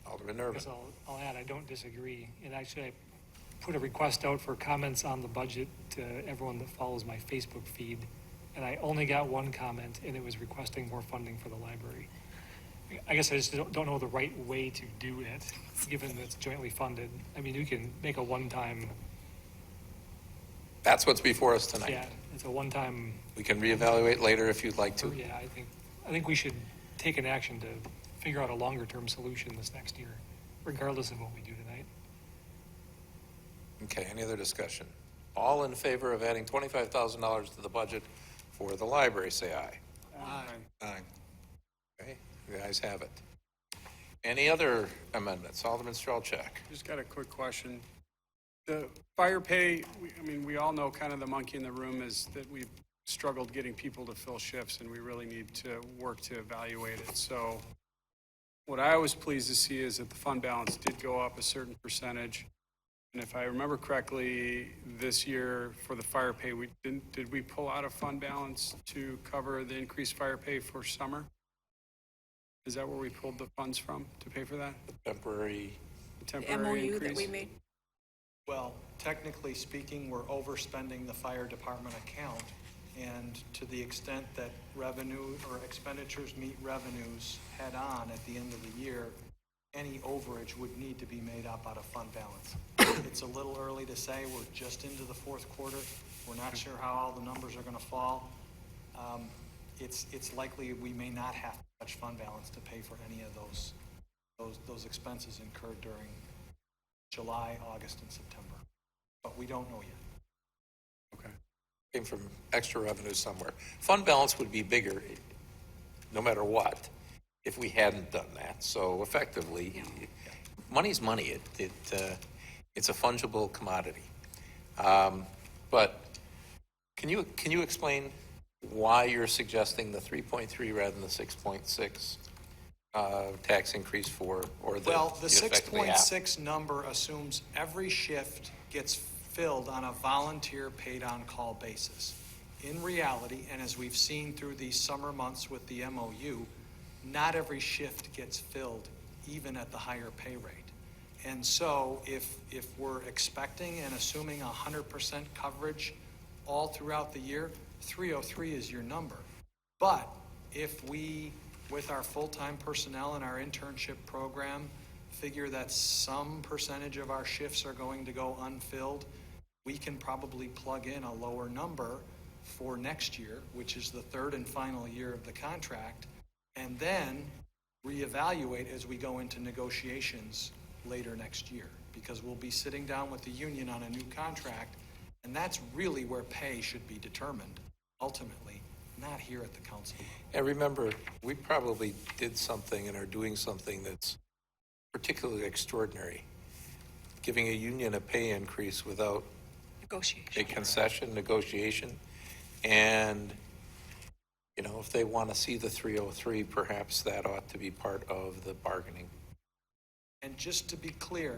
Alderman I Nervin. guess I'll add, I don't disagree. And actually, I put a request out for comments on the budget to everyone that follows my Facebook feed. And I only got one comment, and it was requesting more funding for the library. I guess I just don't know the right way to do it, given that it's jointly funded. I mean, you can make a one-time, That's what's before us tonight. yeah, it's a one-time, We can reevaluate later if you'd like to. yeah, I think we should take an action to figure out a longer-term solution this next year, regardless of what we do tonight. Okay, any other discussion? All in favor of adding $25,000 to the budget for the library, say aye. Aye. Okay, the ayes have it. Any other amendments? Alderman Strelchak. Just got a quick question. The fire pay, we all know kind of the monkey in the room is that we've struggled getting people to fill shifts, and we really need to work to evaluate it. So what I was pleased to see is that the fund balance did go up a certain percentage. And if I remember correctly, this year for the fire pay, did we pull out of fund balance to cover the increased fire pay for summer? Is that where we pulled the funds from to pay for that? Temporary, The The temporary MOU that we increase? made, Well, technically speaking, we're overspending the fire department account. And to the extent that revenue or expenditures meet revenues head on at the end of the year, any overage would need to be made up out of fund balance. It's a little early to say, we're just into the fourth quarter, we're not sure how all the numbers are gonna fall. It's likely we may not have to touch fund balance to pay for any of those expenses incurred during July, August, and September. But we don't know yet. Okay. came from extra revenue somewhere. Fund balance would be bigger, no matter what, if we hadn't done that. So effectively, money's money. It's a fungible commodity. But can you explain why you're suggesting the 3.3 rather than the 6.6 tax increase or Well, the effectively half? 6.6 number assumes every shift gets filled on a volunteer paid-on-call basis. In reality, and as we've seen through these summer months with the MOU, not every shift gets filled, even at the higher pay rate. And so if we're expecting and assuming 100% coverage all throughout the year, 303 is your number. But if we, with our full-time personnel and our internship program, figure that some percentage of our shifts are going to go unfilled, we can probably plug in a lower number for next year, which is the third and final year of the contract, and then reevaluate as we go into negotiations later next year, because we'll be sitting down with the union on a new contract, and that's really where pay should be determined ultimately, not here at the council. And remember, we probably did something and are doing something that's particularly extraordinary, giving a union a pay increase without negotiation. a concession, negotiation, and, you know, if they want to see the 303, perhaps that ought to be part of the bargaining. And just to be clear,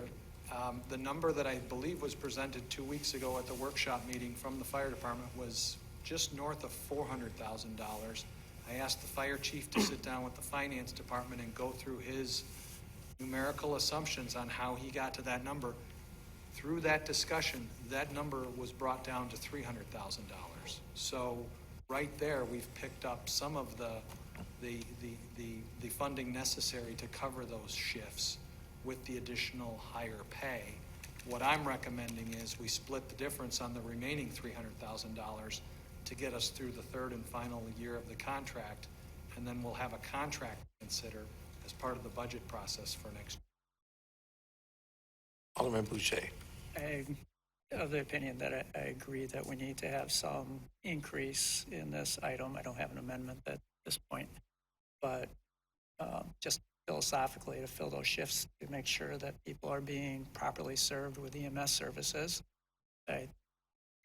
the number that I believe was presented 2 weeks ago at the workshop meeting from the fire department was just north of $400,000. I asked the fire chief to sit down with the finance department and go through his numerical assumptions on how he got to that number. Through that discussion, that number was brought down to $300,000. So right there, we've picked up some of the funding necessary to cover those shifts with the additional higher pay. What I'm recommending is we split the difference on the remaining $300,000 to get us through the third and final year of the contract, and then we'll have a contract to consider as part of the budget process for next year. Alderman Boucher. I'm of the opinion that I agree that we need to have some increase in this item. I don't have an amendment at this point, but just philosophically, to fill those shifts, to make sure that people are being properly served with EMS services. I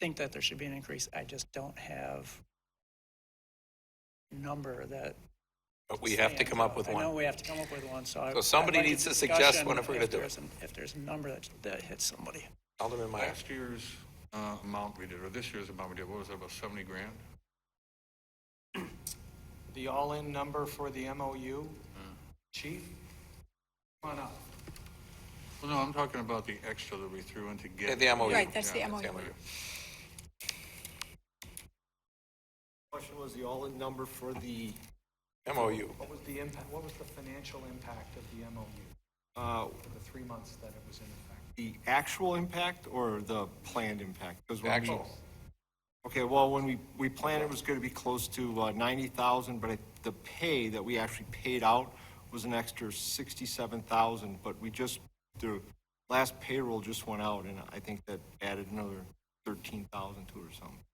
think that there should be an increase. I just don't have a number that. But we have to come up with I one. know we have to come up with one, so. So somebody I'd like a needs to suggest discussion one if we're gonna do it. If there's a number that hits somebody. Alderman Meyer. Last year's amount we did, or this year's amount we did, what was it, about 70 grand? The all-in number for the MOU, chief? Come on up. Well, no, I'm talking about the extra that we threw in to Yeah, get. the MOU. Right, that's the Yeah, MOU. Question was the all-in number for the MOU. What was the impact, what was the financial impact of the MOU for the 3 months that it was in effect? The actual impact or the planned impact? 'Cause when we- Actual. Okay, well, when we planned it was gonna be close to 90,000, but the pay that we actually paid out was an extra 67,000, but the last payroll just went out, and I think that added another 13,000 to it or something.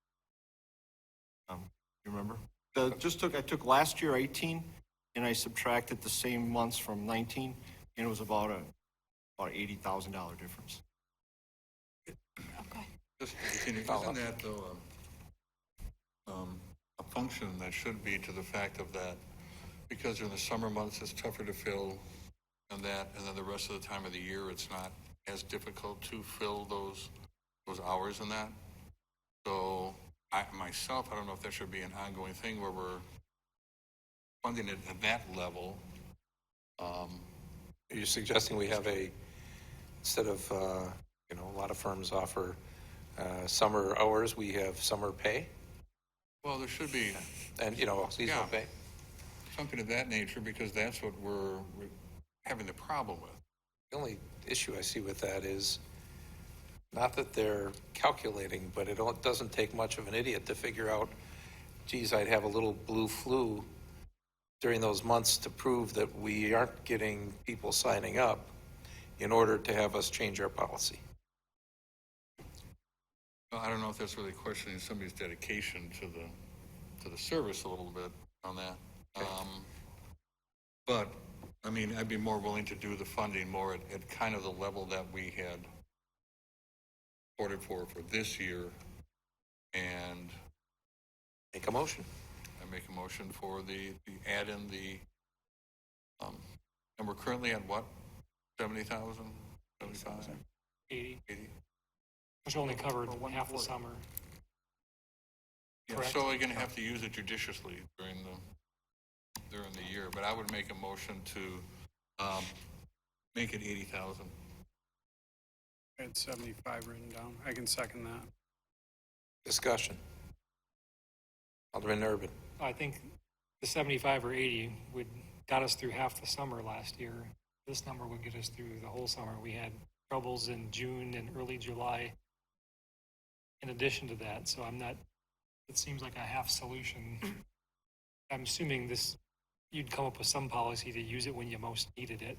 You remember? I took last year 18, and I subtracted the same months from 19, and it was about $80,000 difference. Okay. Just to continue, isn't that though, a function that should be to the fact of that, because in the summer months it's tougher to fill and then the rest of the time of the year, it's not as difficult to fill those hours in that. So I don't know if that should be an ongoing thing where we're funding it at that level. Are you suggesting we have instead of, a lot of firms offer summer hours, we have summer pay? Well, there should be And, seasonal Yeah. pay? something of that nature, because that's what we're having the problem with. The only issue I see with that is, not that they're calculating, but it doesn't take much of an idiot to figure out, geez, I'd have a little blue flu during those months to prove that we aren't getting people signing up in order to have us change our policy. Well, I don't know if that's really questioning somebody's dedication to the service a little bit on that. But, I mean, I'd be more willing to do the funding more at kind of the level that we had ordered for this year. And Make a motion. I make a motion for the add in and we're currently at what? 70,000? 75? 80, 80? which only covered For half the 140. summer. Yeah, Correct. so we're gonna have to use it judiciously during the year, but I would make a motion to, make it 80,000. I had 75 written down. I can second that. Discussion. Alderman Urban. I think the 75 or 80 got us through half the summer last year. This number would get us through the whole summer. We had troubles in June and early July in addition to that, so it seems like a half solution. I'm assuming you'd come up with some policy to use it when you most needed it.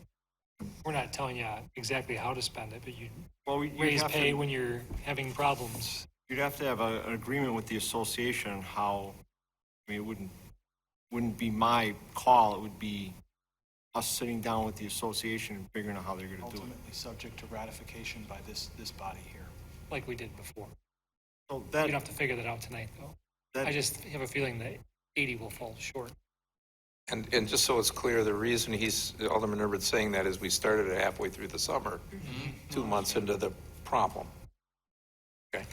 We're not telling you exactly how to spend it, but you'd raise pay when you're having problems. You'd have to have an agreement with the association on how, it wouldn't be my call, it would be us sitting down with the association and figuring out how they're gonna do it. Ultimately subject to ratification by this body here. Like we did before. So You that, don't have to figure that out tonight, though. I just have a feeling that 80 will fall short. And just so it's clear, the reason Alderman Urban's saying that is we started it halfway through the summer, 2 months into the problem. Okay.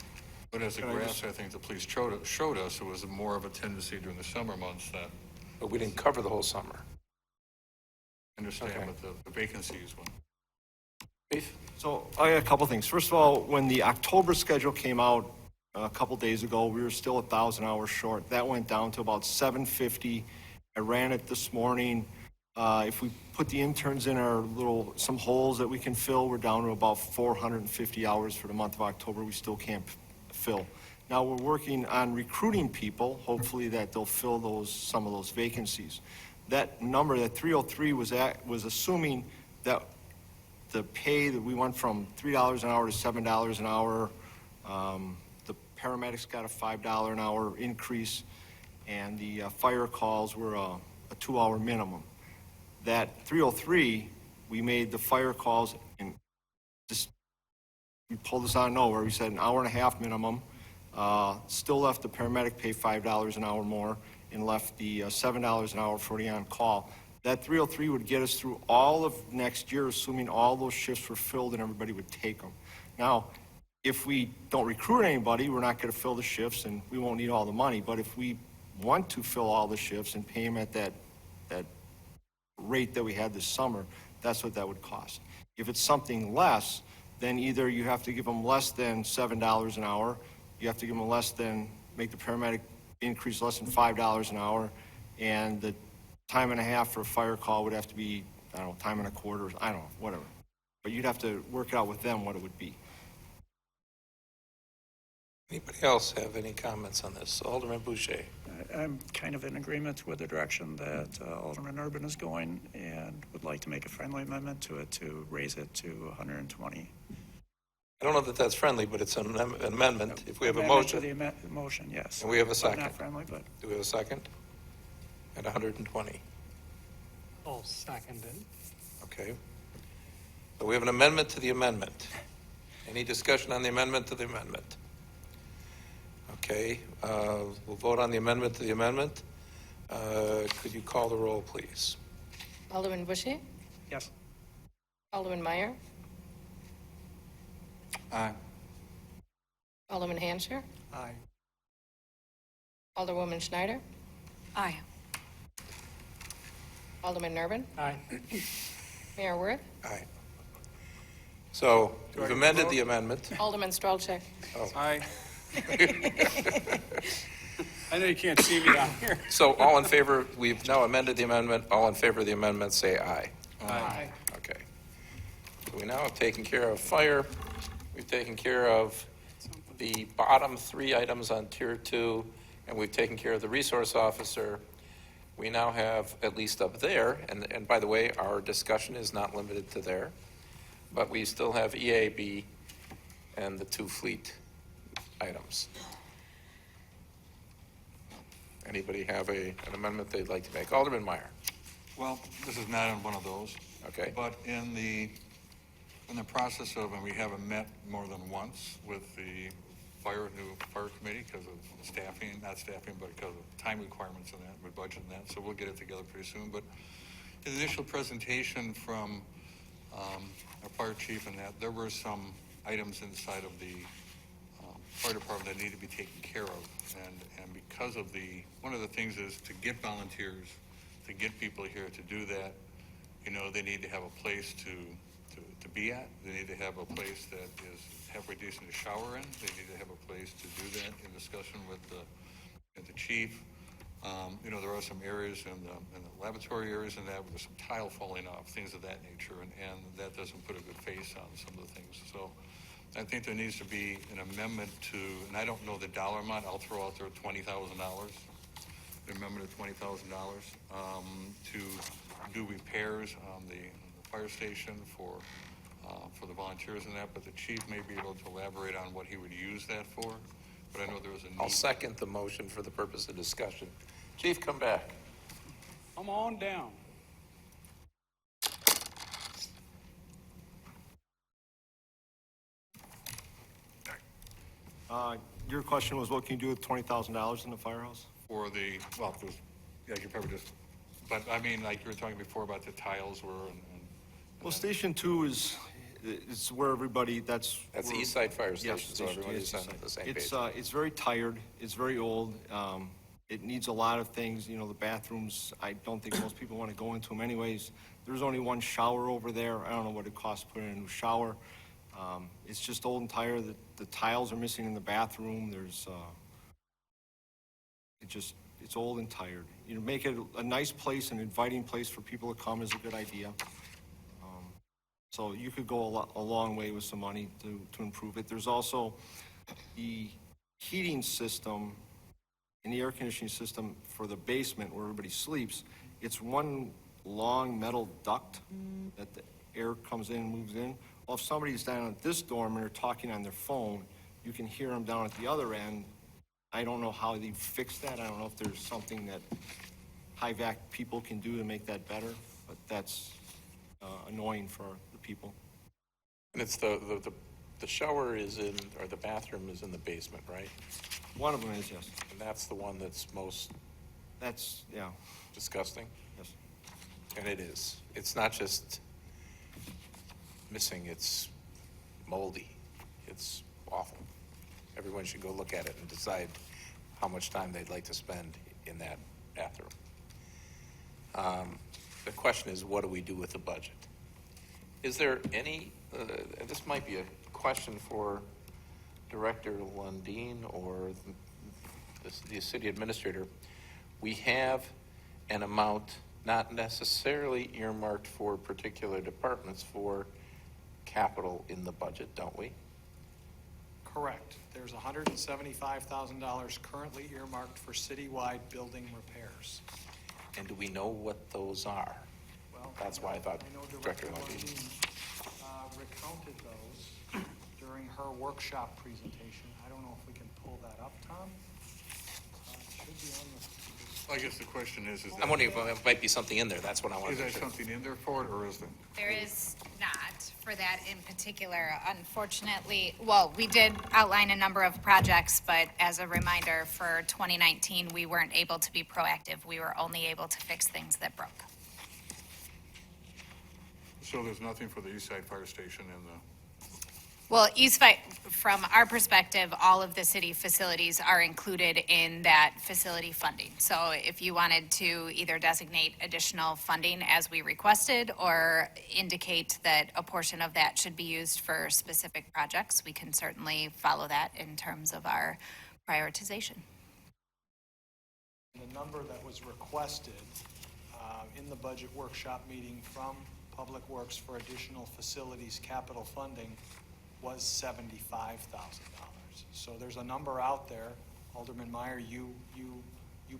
But as a graph, I think the police showed us, it was more of a tendency during the summer months that, But we didn't cover the whole summer. understand Okay. what the vacancies were. Chief? so I got a couple things. First of all, when the October schedule came out a couple days ago, we were still 1,000 hours short. That went down to about 750. I ran it this morning. If we put the interns in some holes that we can fill, we're down to about 450 hours for the month of October. We still can't fill. Now, we're working on recruiting people, hopefully that they'll fill some of those vacancies. That number, that 303 was assuming that the pay that we went from $3 an hour to $7 an hour. The paramedics got a $5 an hour increase, and the fire calls were a 2-hour minimum. That 303, we made the fire calls, and we pulled this out of nowhere. We said an hour and a half minimum, still left the paramedic pay $5 an hour more, and left the $7 an hour for the on-call. That 303 would get us through all of next year, assuming all those shifts were filled and everybody would take them. Now, if we don't recruit anybody, we're not going to fill the shifts, and we won't need all the money. But if we want to fill all the shifts and pay them at that rate that we had this summer, that's what that would cost. If it's something less, then either you have to give them less than $7 an hour, you have to give them make the paramedic increase less than $5 an hour, and the time and a half for a fire call would have to be, I don't know, time and a quarter, I don't know, whatever. But you'd have to work out with them what it would be. Anybody else have any comments on this? Alderman Boucher. I'm kind of in agreement with the direction that Alderman Urban is going and would like to make a friendly amendment to it to raise it to 120. I don't know that that's friendly, but it's an amendment. If we have a Amendment to motion, the motion, yes. and we have a But second. Not friendly, but Do we have a second? At 120, I'll second it. okay. So we have an amendment to the amendment. Any discussion on the amendment to the amendment? Okay, we'll vote on the amendment to the amendment. Could you call the roll, please? Alderman Bushy? yes. Alderman Meyer? Aye. Alderman Hansher? Aye. Alderwoman Schneider? Aye. Alderman Urban? Aye. Mayor Worth? Aye. So Do I we've get a amended vote? the amendment. Alderman Strelchek? Aye. I know you can't see me down here. So all in favor, we've now amended the amendment. All in favor of the amendment, say aye. Aye. Okay. So we now have taken care of fire. We've taken care of the bottom three items on tier 2, and we've taken care of the resource officer. We now have, at least up there, and by the way, our discussion is not limited to there, but we still have EAB and the 2 fleet items. Anybody have an amendment they'd like to make? Alderman Meyer. Well, this is not on one of those. Okay. But in the process of, and we haven't met more than once with the new fire committee because of staffing, not staffing, but because of time requirements and that, with budget and that, so we'll get it together pretty soon. But in the initial presentation from our fire chief and that, there were some items inside of the fire department that need to be taken care of. And because of one of the things is to get volunteers, to get people here to do that, they need to have a place to be at. They need to have a place that is halfway decent to shower in. They need to have a place to do that in discussion with the chief. There are some areas in the laboratory areas and that where there's some tile falling off, things of that nature, and that doesn't put a good face on some of the things. So I think there needs to be an amendment to, and I don't know the dollar amount, I'll throw out there $20,000, the amendment of $20,000 to do repairs on the fire station for the volunteers and that, but the chief may be able to elaborate on what he would use that for, but I know there was a need. I'll second the motion for the purpose of discussion. Chief, come back. Come on down. Your question was, what can you do with $20,000 in the firehouse? For the, well, yeah, you probably just, but I mean, like you were talking before about the tiles were and Well, Station 2 is where everybody, that's That's the where- East Side Fire Yes, Station, so Station 2, everybody's yes, on the same it's, page. it's very tired, it's very old, it needs a lot of things, the bathrooms, I don't think most people want to go into them anyways. There's only one shower over there, I don't know what it costs to put in a new shower. It's just old and tired, the tiles are missing in the bathroom, it's old and tired. Make it a nice place, an inviting place for people to come is a good idea. So you could go a long way with some money to improve it. There's also the heating system and the air conditioning system for the basement where everybody sleeps. It's one long metal duct that the air comes in and moves in. Well, if somebody's down at this dorm and they're talking on their phone, you can hear them down at the other end. I don't know how they fix that. I don't know if there's something that high-vac people can do to make that better, but that's annoying for the people. And it's the shower is in, or the bathroom is in the basement, right? One of them is, yes. And that's the one that's most That's, yeah, disgusting? yes. And it is. It's not just missing, it's moldy. It's awful. Everyone should go look at it and decide how much time they'd like to spend in that bathroom. The question is, what do we do with the budget? Is there any, this might be a question for Director Lundin or the city administrator. We have an amount not necessarily earmarked for particular departments for capital in the budget, don't we? Correct. There's $175,000 currently earmarked for citywide building repairs. And do we know what those are? Well, That's why I thought know Director Director Lundin. Lundin recounted those during her workshop presentation. I don't know if we can pull that up, Tom? It should be on the, I guess the question is I'm that, wondering if there might be something in there, that's what I is wanted to there make sure. something in there for it, or is there? There is not for that in particular, unfortunately. Well, we did outline a number of projects, but as a reminder, for 2019, we weren't able to be proactive. We were only able to fix things that broke. So there's nothing for the East Side Fire Station and the, Well, from our perspective, all of the city facilities are included in that facility funding. So if you wanted to either designate additional funding as we requested or indicate that a portion of that should be used for specific projects, we can certainly follow that in terms of our prioritization. the number that was requested in the budget workshop meeting from Public Works for additional facilities capital funding was $75,000. So there's a number out there. Alderman Meyer, you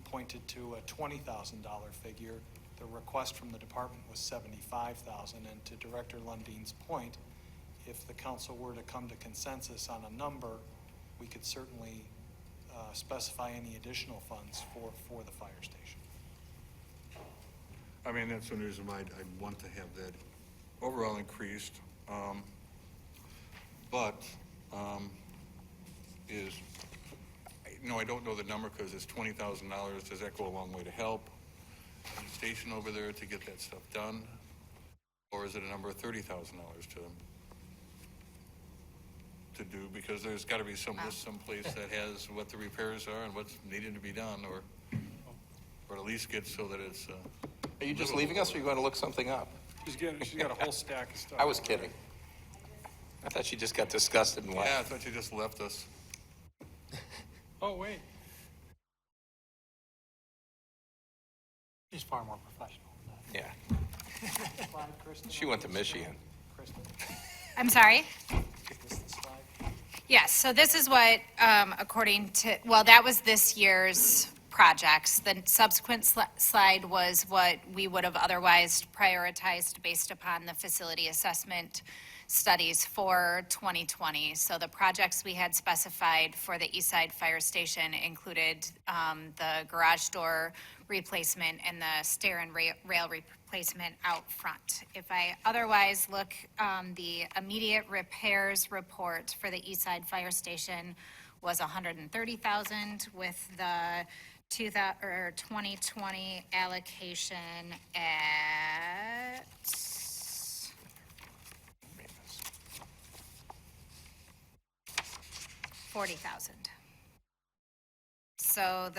pointed to a $20,000 figure. The request from the department was $75,000. And to Director Lundin's point, if the council were to come to consensus on a number, we could certainly specify any additional funds for the fire station. I mean, that's one reason why I'd want to have that overall increased. But I don't know the number because it's $20,000. Does that go a long way to help the station over there to get that stuff done? Or is it a number of $30,000 to do? Because there's got to be some list someplace that has what the repairs are and what's needed to be done, or at least get so that it's. Are you just leaving us, or are you going to look something up? She's got a whole stack of stuff. I was kidding. I thought she just got disgusted and left. Yeah, I thought you just left us. Oh, wait. She's far more professional than that. Yeah, Slide, Kristen, she went to Michigan. Kristen, I'm sorry? is this the slide? Yes, so this is what, according to, well, that was this year's projects. The subsequent slide was what we would have otherwise prioritized based upon the facility assessment studies for 2020. So the projects we had specified for the East Side Fire Station included the garage door replacement and the stair and rail replacement out front. If I otherwise look, the immediate repairs report for the East Side Fire Station was $130,000 with the 2020 allocation at $40,000. So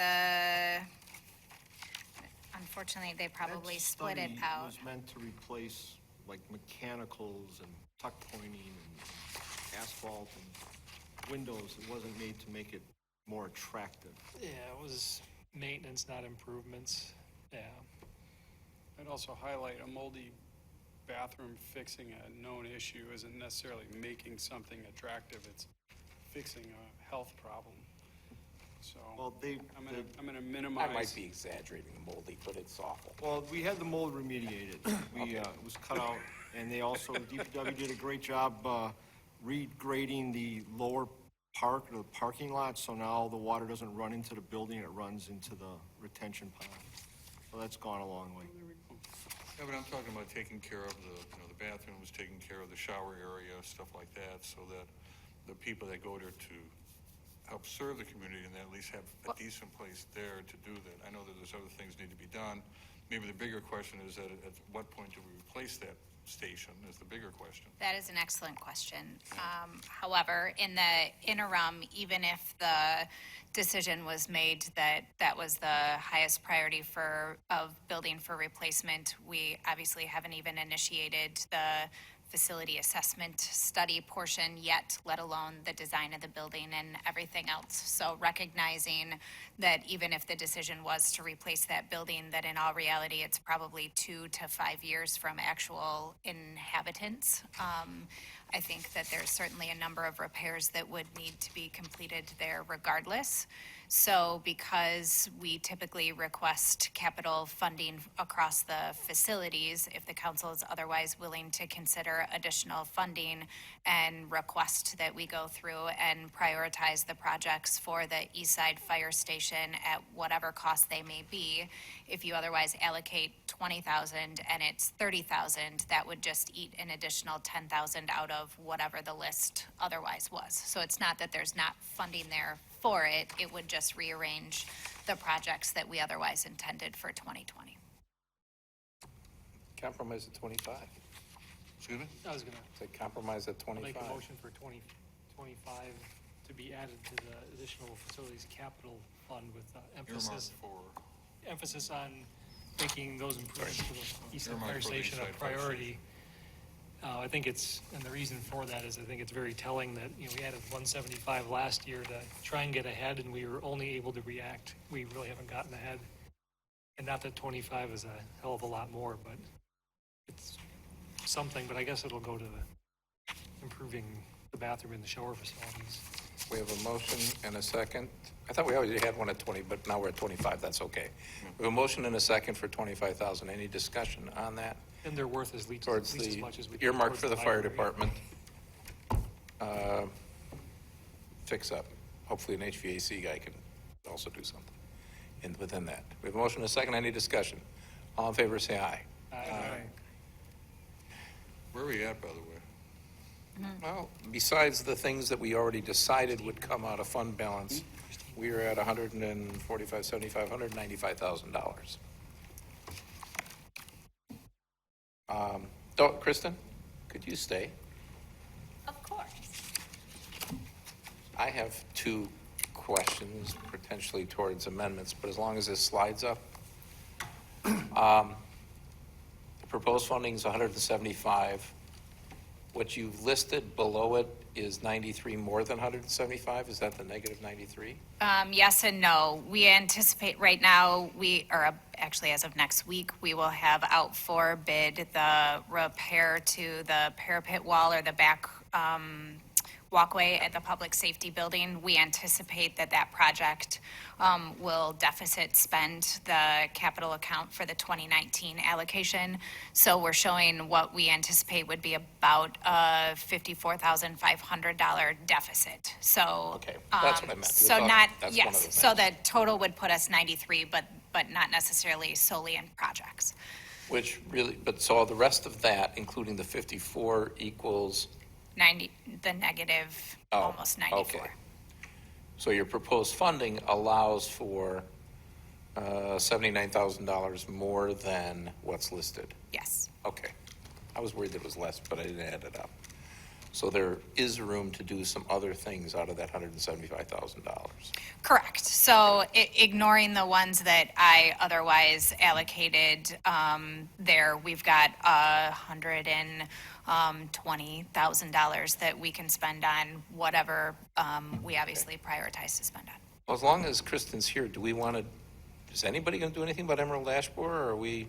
unfortunately, they probably That split it study out. was meant to replace like mechanicals and tuck pointing and asphalt and windows. It wasn't made to make it more attractive. Yeah, it was maintenance, not improvements. Yeah. I'd also highlight a moldy bathroom fixing a known issue isn't necessarily making something attractive. It's fixing a health problem. So Well, I'm gonna minimize. I might be exaggerating the moldy, but it's awful. Well, we had the mold remediated. It was cut out, and they also, DPW did a great job regrading the lower the parking lot, so now the water doesn't run into the building, it runs into the retention pond. So that's gone a long way. Yeah, but I'm talking about taking care of the bathrooms, taking care of the shower area, stuff like that, so that the people that go there to help serve the community and at least have a decent place there to do that. I know that there's other things need to be done. Maybe the bigger question is that at what point do we replace that station is the bigger question. That is an excellent question. However, in the interim, even if the decision was made that that was the highest priority of building for replacement, we obviously haven't even initiated the facility assessment study portion yet, let alone the design of the building and everything else. So recognizing that even if the decision was to replace that building, that in all reality, it's probably 2 to 5 years from actual inhabitants. I think that there's certainly a number of repairs that would need to be completed there regardless. So because we typically request capital funding across the facilities, if the council is otherwise willing to consider additional funding and request that we go through and prioritize the projects for the East Side Fire Station at whatever cost they may be, if you otherwise allocate 20,000 and it's 30,000, that would just eat an additional 10,000 out of whatever the list otherwise was. So it's not that there's not funding there for it, it would just rearrange the projects that we otherwise intended for 2020. Compromise at 25. Excuse me? I was gonna Say compromise at I'll 25. make a motion for 2025 to be added to the additional facilities capital fund with Earmarked emphasis on making those improvements to the East Side Earmarked Fire for the Station East a Side Fire priority. I think it's, and the reason for that is I think it's very telling that, we added 175 last year to try and get ahead, and we were only able to react. We really haven't gotten ahead. And not that 25 is a hell of a lot more, but it's something, but I guess it'll go to improving the bathroom and the shower facilities. We have a motion and a second. I thought we already had one at 20, but now we're at 25, that's okay. We have a motion and a second for 25,000. Any discussion on that? And their worth is at least Towards as the much as we. earmark towards for the fire library. department. Fix up. Hopefully an HVAC guy can also do something within that. We have a motion and a second. Any discussion? All in favor, say aye. Aye. Where are we at, by the way? Well, besides the things that we already decided would come out of fund balance, we are at $145,000, $195,000. Kristen, could you stay? Of course. I have 2 questions potentially towards amendments, but as long as this slides up. The proposed funding is 175. What you've listed below it is 93 more than 175? Is that the negative 93? Yes and no. We anticipate right now, actually as of next week, we will have out for bid the repair to the parapet wall or the back walkway at the public safety building. We anticipate that project will deficit spend the capital account for the 2019 allocation. So we're showing what we anticipate would be about a $54,500 deficit. So. Okay, that's what I meant. So That's not, one of yes, the so things. the total would put us 93, but not necessarily solely in projects. Which really, but so the rest of that, including the 54 equals, 90, the negative, almost 94. okay. So your proposed funding allows for $79,000 more than what's listed? Yes. Okay. I was worried that it was less, but I didn't add it up. So there is room to do some other things out of that $175,000. Correct. So ignoring the ones that I otherwise allocated there, we've got $120,000 that we can spend on whatever we obviously prioritize to spend on. Well, as long as Kristen's here, is anybody going to do anything about Emerald Ash Borer, or are we?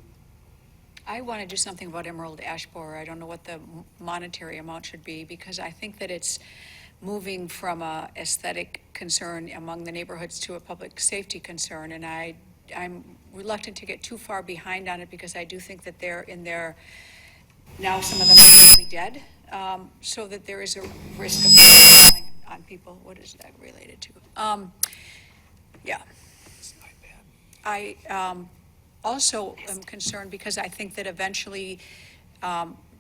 I want to do something about Emerald Ash Borer. I don't know what the monetary amount should be, because I think that it's moving from a aesthetic concern among the neighborhoods to a public safety concern, and I'm reluctant to get too far behind on it, because I do think that they're in there, now some of them are probably dead, so that there is a risk of falling on people. What is that related to? Yeah. I also am concerned because I think that eventually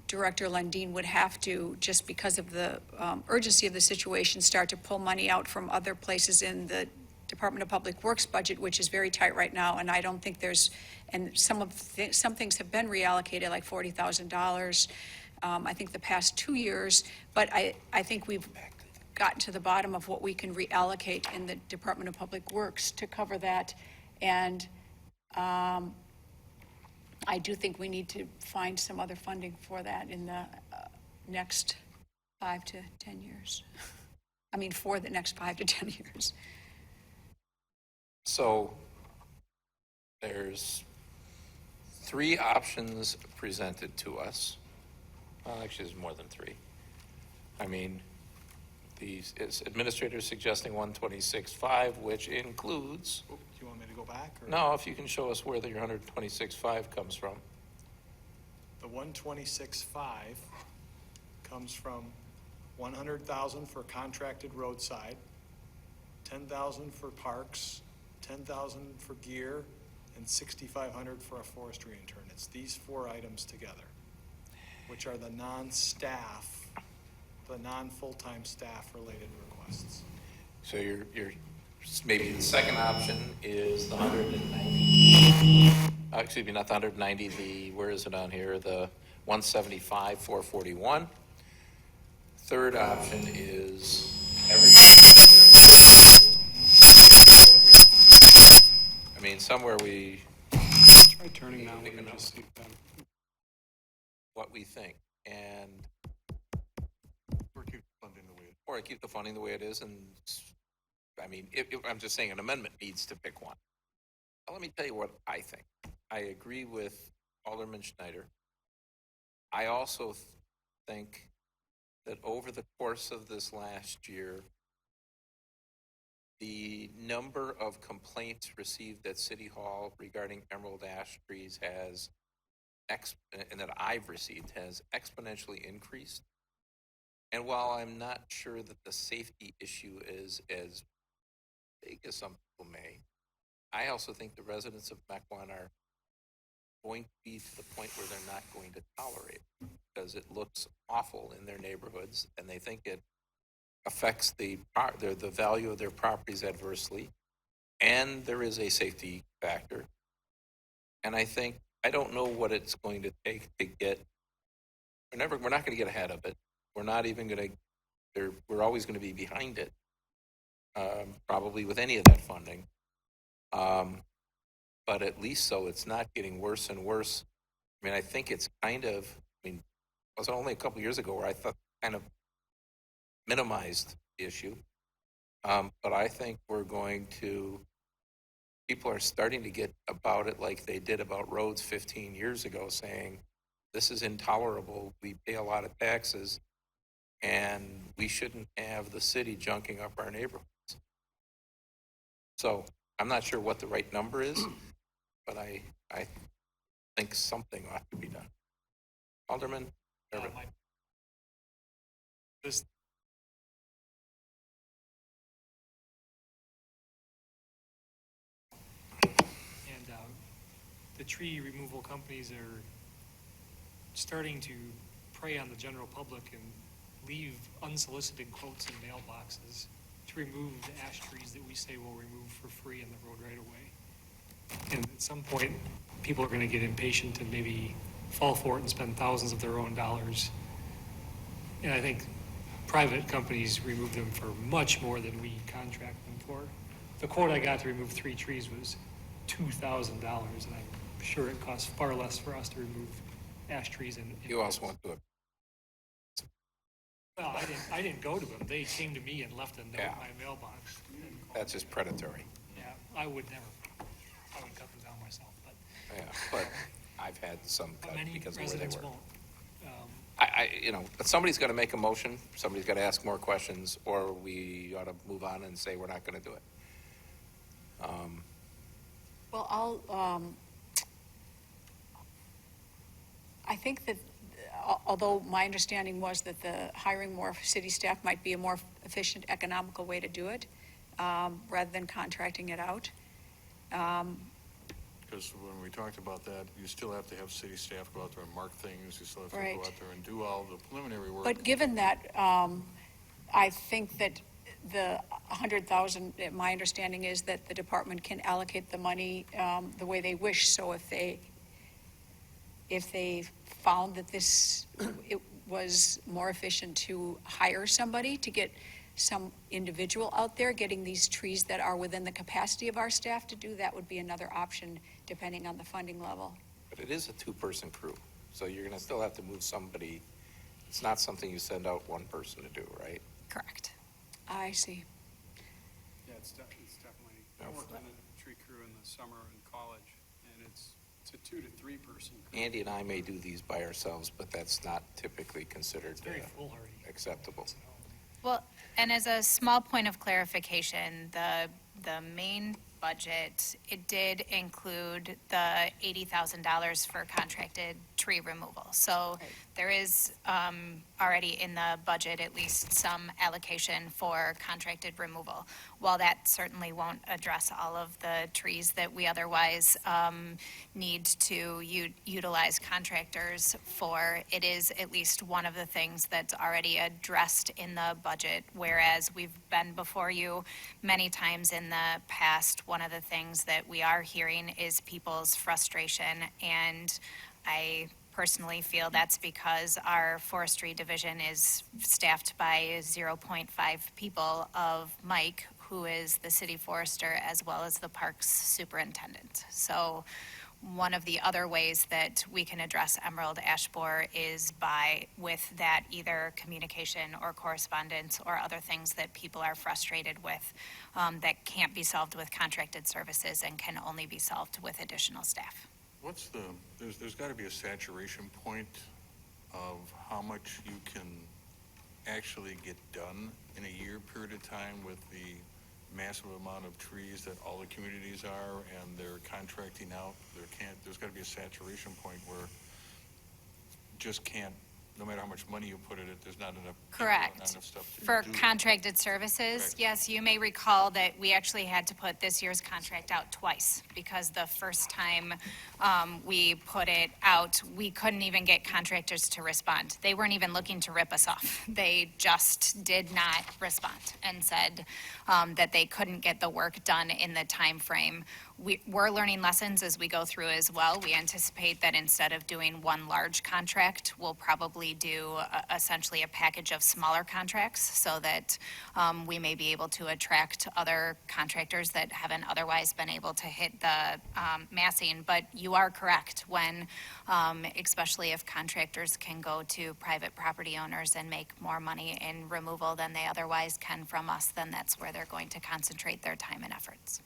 Director Lundin would have to, just because of the urgency of the situation, start to pull money out from other places in the Department of Public Works budget, which is very tight right now, and I don't think there's, and some things have been reallocated, like $40,000, I think the past 2 years, but I think we've gotten to the bottom of what we can reallocate in the Department of Public Works to cover that, and I do think we need to find some other funding for that in the next 5 to 10 years? I mean, for the next 5 to 10 years? So there's 3 options presented to us. Well, actually, there's more than 3. I mean, the administrator suggesting 126.5, which includes, Do you want me to go back? Or? no, if you can show us where your 126.5 comes from. The 126.5 comes from 100,000 for contracted roadside, 10,000 for parks, 10,000 for gear, and 6,500 for a forestry intern. It's these 4 items together, which are the non-staff, the non-full-time staff related requests. So you're maybe the second option is the 190. Excuse me, not the 190, where is it on here? The 175, 441. Third option is I mean, somewhere we, Try turning that one and just see what we think. And, Or keep funding the way it or keep the funding the way it is. And, I mean, I'm just saying an amendment needs to pick one. Now, let me tell you what I think. I agree with Alderman Schneider. I also think that over the course of this last year, the number of complaints received at City Hall regarding emerald ash trees has, and that I've received, has exponentially increased. And while I'm not sure that the safety issue is as big as some people may, I also think the residents of Mequon are going to be to the point where they're not going to tolerate it because it looks awful in their neighborhoods and they think it affects the value of their properties adversely, and there is a safety factor. And I don't know what it's going to take to get. We're not going to get ahead of it. We're not even going to. We're always going to be behind it, probably with any of that funding. But at least so it's not getting worse and worse. I mean, I think it's kind of. I mean, it was only a couple years ago where I thought kind of minimized the issue. But I think people are starting to get about it like they did about roads 15 years ago, saying, this is intolerable. We pay a lot of taxes and we shouldn't have the city junking up our neighborhoods. So I'm not sure what the right number is, but I think something ought to be done. Alderman? This, and the tree removal companies are starting to prey on the general public and leave unsolicited quotes in mailboxes to remove the ash trees that we say we'll remove for free in the road right away. And at some point, people are going to get impatient and maybe fall for it and spend thousands of their own dollars. And I think private companies remove them for much more than we contract them for. The quote I got to remove 3 trees was $2,000, and I'm sure it costs far less for us to remove ash trees. And You also want to do it. Well, I didn't go to them. They came to me and left a note Yeah. in my mailbox. That's just predatory. Yeah, I would cut them down myself, but Yeah, but I've had some cut many because of where they residents were. won't. But somebody's got to make a motion, somebody's got to ask more questions, or we ought to move on and say we're not going to do it. Well, I think that, although my understanding was that the hiring more city staff might be a more efficient, economical way to do it, rather than contracting it out. Because when we talked about that, you still have to have city staff go out there and mark things, you still have to Right. go out there and do all the preliminary work. But given that, I think that the 100,000, my understanding is that the department can allocate the money the way they wish. So if they found that it was more efficient to hire somebody to get some individual out there getting these trees that are within the capacity of our staff to do, that would be another option depending on the funding level. But it is a 2-person crew, so you're going to still have to move somebody It's not something you send out one person to do, right? Correct. I see. Yeah, it's definitely, I worked on a tree crew in the summer in college, and it's a 2 to 3 person crew. Andy and I may do these by ourselves, but that's not typically considered It's very foolhardy. acceptable. Well, and as a small point of clarification, the main budget, it did include the $80,000 for contracted tree removal. So there is already in the budget at least some allocation for contracted removal. While that certainly won't address all of the trees that we otherwise need to utilize contractors for, it is at least one of the things that's already addressed in the budget, whereas we've been before you many times in the past. One of the things that we are hearing is people's frustration, and I personally feel that's because our forestry division is staffed by 0.5 people of Mike, who is the city forester, as well as the parks superintendent. So one of the other ways that we can address emerald ash borer is with that either communication or correspondence or other things that people are frustrated with that can't be solved with contracted services and can only be solved with additional staff. There's got to be a saturation point of how much you can actually get done in a year period of time with the massive amount of trees that all the communities are, and they're contracting out. There's got to be a saturation point where just can't, no matter how much money you put in it, there's not enough. Correct. Not enough stuff to For do. contracted services, Correct. yes, you may recall that we actually had to put this year's contract out twice, because the first time we put it out, we couldn't even get contractors to respond. They weren't even looking to rip us off. They just did not respond and said that they couldn't get the work done in the time frame. We're learning lessons as we go through as well. We anticipate that instead of doing one large contract, we'll probably do essentially a package of smaller contracts so that we may be able to attract other contractors that haven't otherwise been able to hit the massing. But you are correct when, especially if contractors can go to private property owners and make more money in removal than they otherwise can from us, then that's where they're going to concentrate their time and efforts.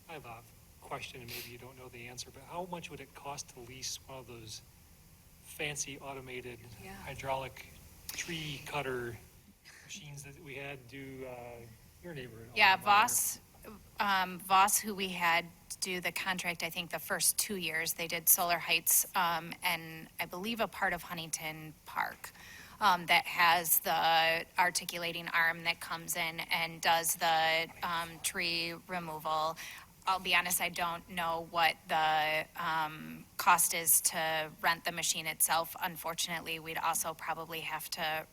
I have a question, and maybe you don't know the answer, but how much would it cost to lease one of those fancy automated Yeah. hydraulic tree cutter machines that we had do your neighborhood? Yeah, Voss, who we had do the contract, I think the first 2 years, they did Solar Heights, and I believe a part of Huntington Park. That has the articulating arm that comes in and does the tree removal. I'll be honest, I don't know what the cost is to rent the machine itself. Unfortunately, we'd also probably have to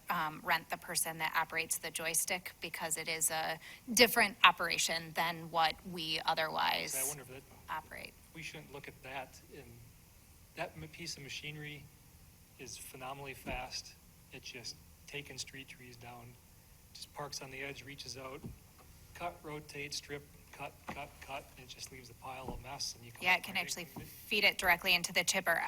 rent the person that operates the joystick, because it is a different operation than what we otherwise I wonder if that, operate. we shouldn't look at that, and that piece of machinery is phenomenally fast. It's just taking street trees down, just parks on the edge, reaches out, cut, rotate, strip, cut, and it just leaves a pile of mess, and you come. Yeah, it can actually feed it directly into the chipper.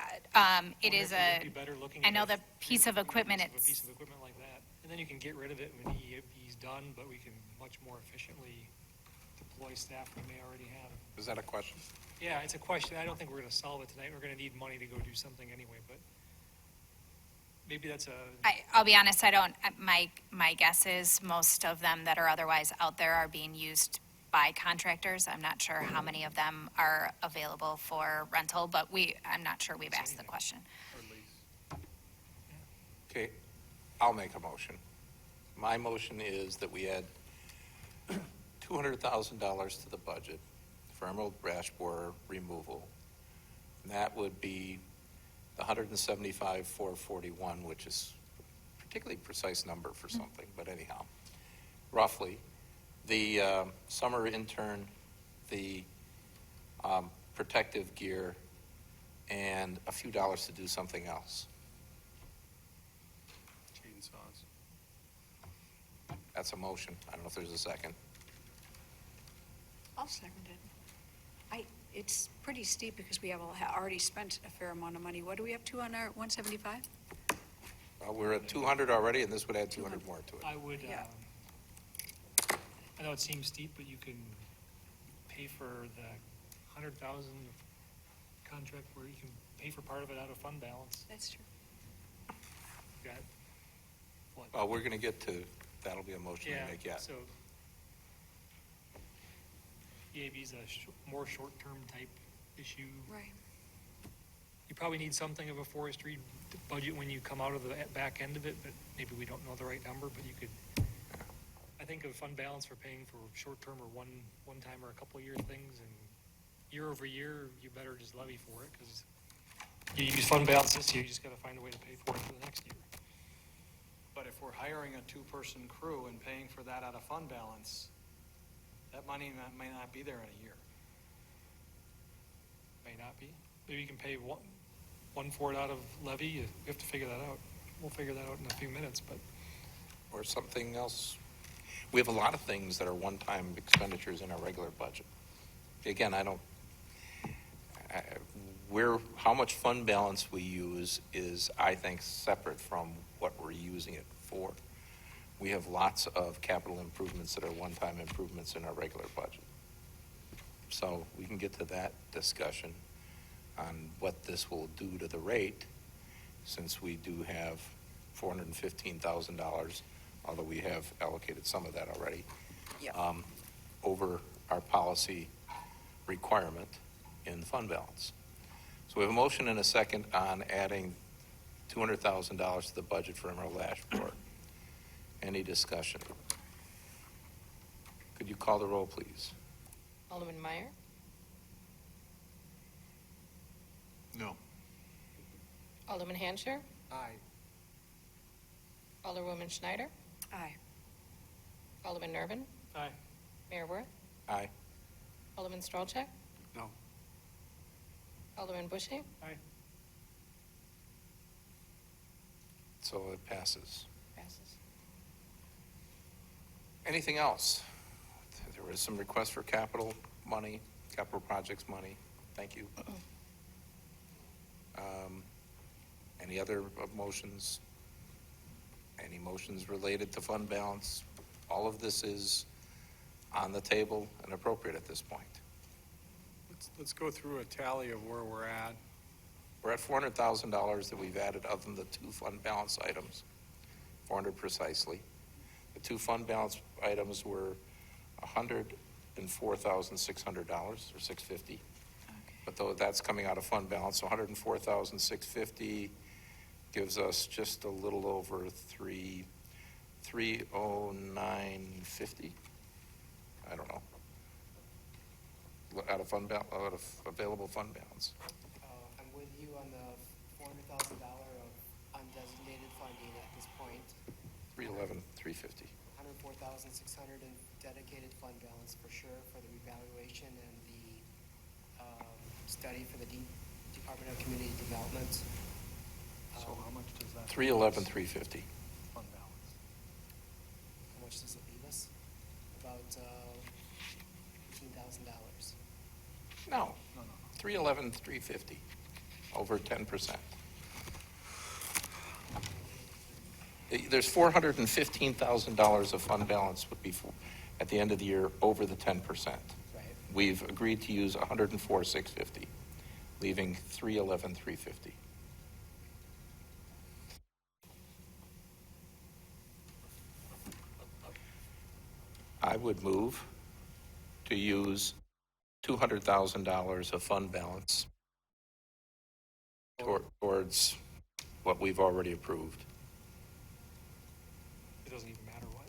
It is I know the piece of equipment, A piece of equipment like that, and then you can get rid of it when he's done, but we can much more efficiently deploy staff we may already have. Is that a question? Yeah, it's a question. I don't think we're gonna solve it tonight. We're gonna need money to go do something anyway, but maybe that's I'll be honest, I don't, my guess is most of them that are otherwise out there are being used by contractors. I'm not sure how many of them are available for rental, but I'm not sure we've asked the question. Okay, I'll make a motion. My motion is that we add $200,000 to the budget for emerald ash borer removal. And that would be the 175,441, which is a particularly precise number for something, but anyhow, roughly. The summer intern, the protective gear, and a few dollars to do something else. Chainsaws. That's a motion. I don't know if there's a second. I'll second it. It's pretty steep because we have already spent a fair amount of money. What are we up to on our 175? We're at 200 already, and this would add 200 more to it. I would, Yeah. I know it seems steep, but you can pay for the 100,000 contract where you can pay for part of it out of fund balance. That's true. You got, what? Well, we're gonna get to, that'll be a motion Yeah, we make yet. so EAB is a more short-term type issue. Right. You probably need something of a forestry budget when you come out of the back end of it, but maybe we don't know the right number, but you could, I think of fund balance for paying for short-term or one time or a couple of year things, and year over year, you better just levy for it, because you use fund balance this year, you just gotta find a way to pay for it for the next year. But if we're hiring a two-person crew and paying for that out of fund balance, that money may not be there in a year. May not be. Maybe you can pay one for it out of levy. You have to figure that out. We'll figure that out in a few minutes, but Or something else. We have a lot of things that are one-time expenditures in our regular budget. Again, how much fund balance we use is, I think, separate from what we're using it for. We have lots of capital improvements that are one-time improvements in our regular budget. So we can get to that discussion on what this will do to the rate, since we do have $415,000, although we have allocated some of that already, over our policy requirement in fund balance. So we have a motion and a second on adding $200,000 to the budget for Emerald Ash Board. Any discussion? Could you call the roll, please? Alderman Meyer, No. Alderman Hansher, Aye. Alderwoman Schneider, Aye. Alderman Nervin, aye. Mayor Worth, Aye. Alderman Strolchek, No. Alderman Bushy, So it passes. passes. Anything else? There was some requests for capital money, capital projects money. Thank you. Any other motions? Any motions related to fund balance? All of this is on the table and appropriate at this point. Let's go through a tally of where we're at. We're at $400,000 that we've added other than the two fund balance items, 400 precisely. The two fund balance items were $104,600 or $650. But though that's coming out of fund balance, so $104,650 gives us just a little over $309.50. I don't know. Out of available fund balance. I'm with you on the $400,000 of undesignated funding at this point. 311,350. 104,600 in dedicated fund balance for sure for the revaluation and the study for the Department of Community Development. So how much does that? 311,350. Fund balance. How much does it leave us? About $15,000. No, 311,350, over 10%. There's $415,000 of fund balance would be at the end of the year over the 10%. Right. We've agreed to use 104,650, leaving 311,350. I would move to use $200,000 of fund balance towards what we've already approved. It doesn't even matter what.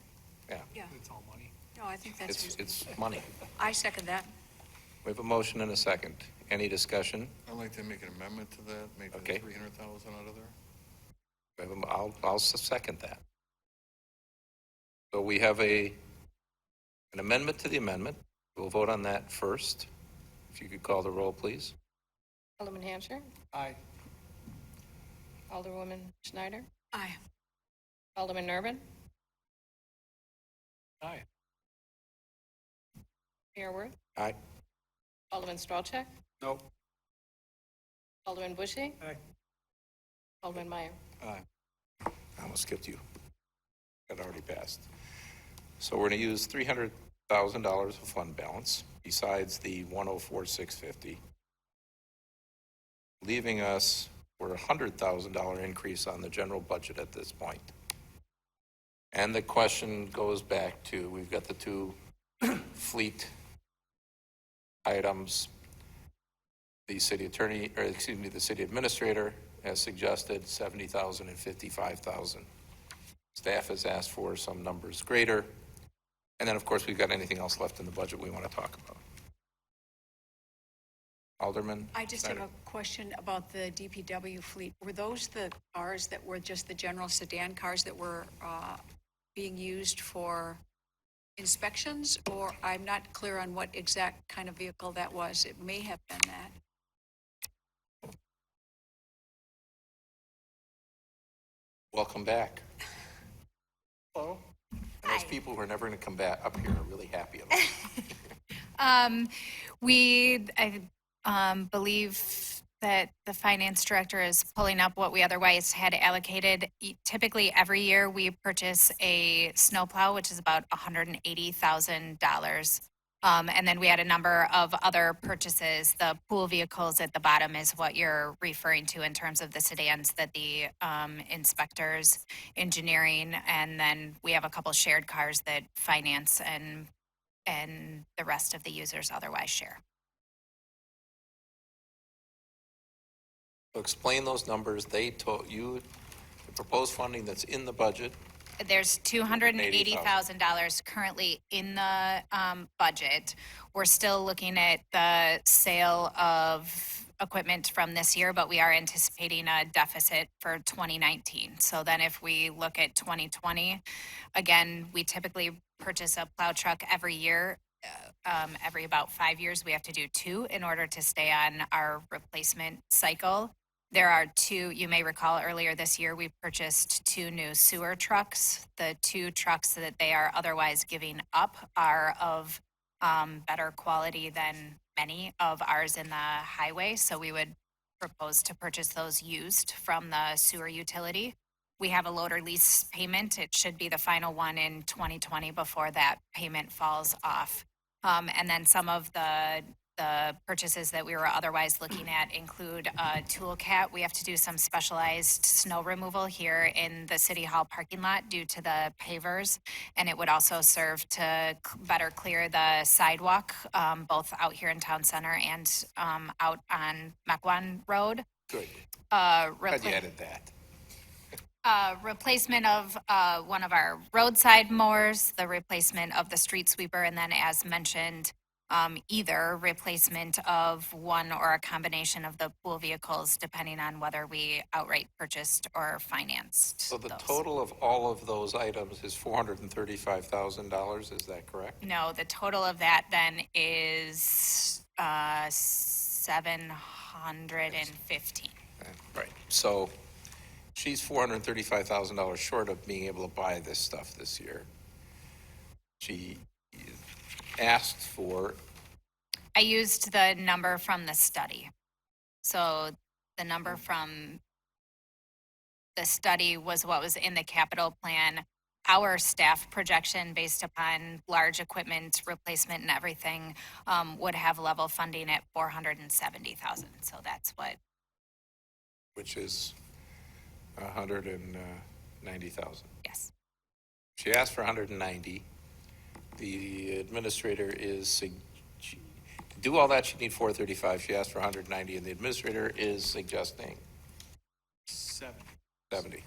Yeah, Yeah. It's all money. No, I think that's reasonable. it's money. I second that. We have a motion and a second. Any discussion? I'd like to make an amendment to that, make the Okay. 300,000 out of there. We have I'll second that. So we have an amendment to the amendment. We'll vote on that first. If you could call the roll, please. Alderman Hansher, Aye. Alderwoman Schneider, Aye. Alderman Nervin, Aye. Mayor Worth, Aye. Alderman Strolchek, Nope. Alderman Bushy, Aye. Alderman Meyer. Aye. I almost skipped you. That already passed. So we're gonna use $300,000 of fund balance besides the 104,650, leaving us for a $100,000 increase on the general budget at this point. And the question goes back to, we've got the two fleet items. The city attorney, or excuse me, the city administrator has suggested 70,000 and 55,000. Staff has asked for some numbers greater. And then, of course, we've got anything else left in the budget we want to talk about. Alderman I just have Snyder. a question about the DPW fleet. Were those the cars that were just the general sedan cars that were being used for inspections? Or I'm not clear on what exact kind of vehicle that was. It may have been that. Welcome back. Hello? And those Hi. people who are never going to come back up here are really happy about it. I believe that the finance director is pulling up what we otherwise had allocated. Typically, every year, we purchase a snowplow, which is about $180,000. And then we had a number of other purchases. The pool vehicles at the bottom is what you're referring to in terms of the sedans that the inspectors, engineering, and then we have a couple shared cars that finance and the rest of the users otherwise share. So explain those numbers. They told you, the proposed funding that's in the budget. There's $280,000 currently in the budget. We're still looking at the sale of equipment from this year, but we are anticipating a deficit for 2019. So then if we look at 2020, again, we typically purchase a plow truck every year. Every about 5 years, we have to do two in order to stay on our replacement cycle. There are two, you may recall earlier this year, we purchased two new sewer trucks. The two trucks that they are otherwise giving up are of better quality than many of ours in the highway. So we would propose to purchase those used from the sewer utility. We have a loader lease payment. It should be the final one in 2020 before that payment falls off. And then some of the purchases that we were otherwise looking at include a tool cat. We have to do some specialized snow removal here in the City Hall parking lot due to the pavers. And it would also serve to better clear the sidewalk, both out here in Town Center and out on Mequon Road. Good. Glad you added that. Replacement of one of our roadside mowers, the replacement of the street sweeper, and then as mentioned, either replacement of one or a combination of the pool vehicles, depending on whether we outright purchased or financed. So the those. total of all of those items is $435,000, is that correct? No, the total of that then is $715,000. Right, so she's $435,000 short of being able to buy this stuff this year. She asked for, I used the number from the study. So the number from the study was what was in the capital plan. Our staff projection, based upon large equipment replacement and everything, would have level funding at $470,000. So that's what. which is 190,000. Yes. She asked for 190. The administrator is, to do all that, she'd need 435. She asked for 190, and the administrator is suggesting 70.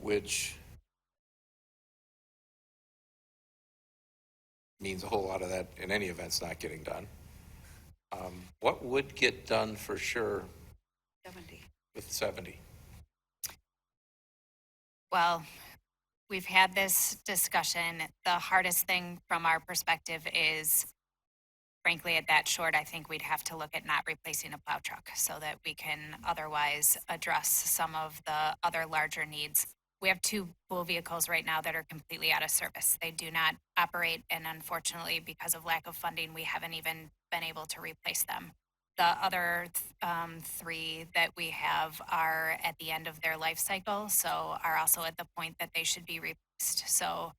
Which means a whole lot of that, in any event, is not getting done. What would get done for sure 70. with 70? Well, we've had this discussion. The hardest thing from our perspective is, frankly, at that short, I think we'd have to look at not replacing a plow truck so that we can otherwise address some of the other larger needs. We have two pool vehicles right now that are completely out of service. They do not operate, and unfortunately, because of lack of funding, we haven't even been able to replace them. the other three that we have are at the end of their life cycle, so are also at the point that they should be replaced. So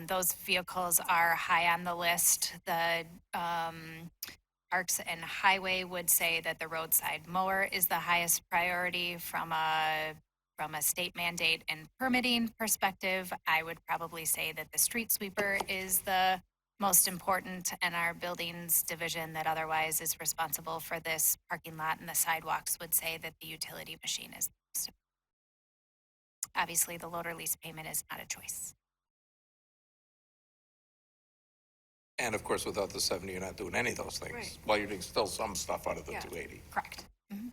those vehicles are high on the list. The Parks and Highway would say that the roadside mower is the highest priority from a state mandate and permitting perspective. I would probably say that the street sweeper is the most important, and our buildings division that otherwise is responsible for this parking lot and the sidewalks would say that the utility machine is the most. Obviously, the loader lease payment is not a choice. And of course, without the 70, you're not doing any of those things. Right. Well, you're doing still some stuff out of the Yeah. 280. Correct. Mhm.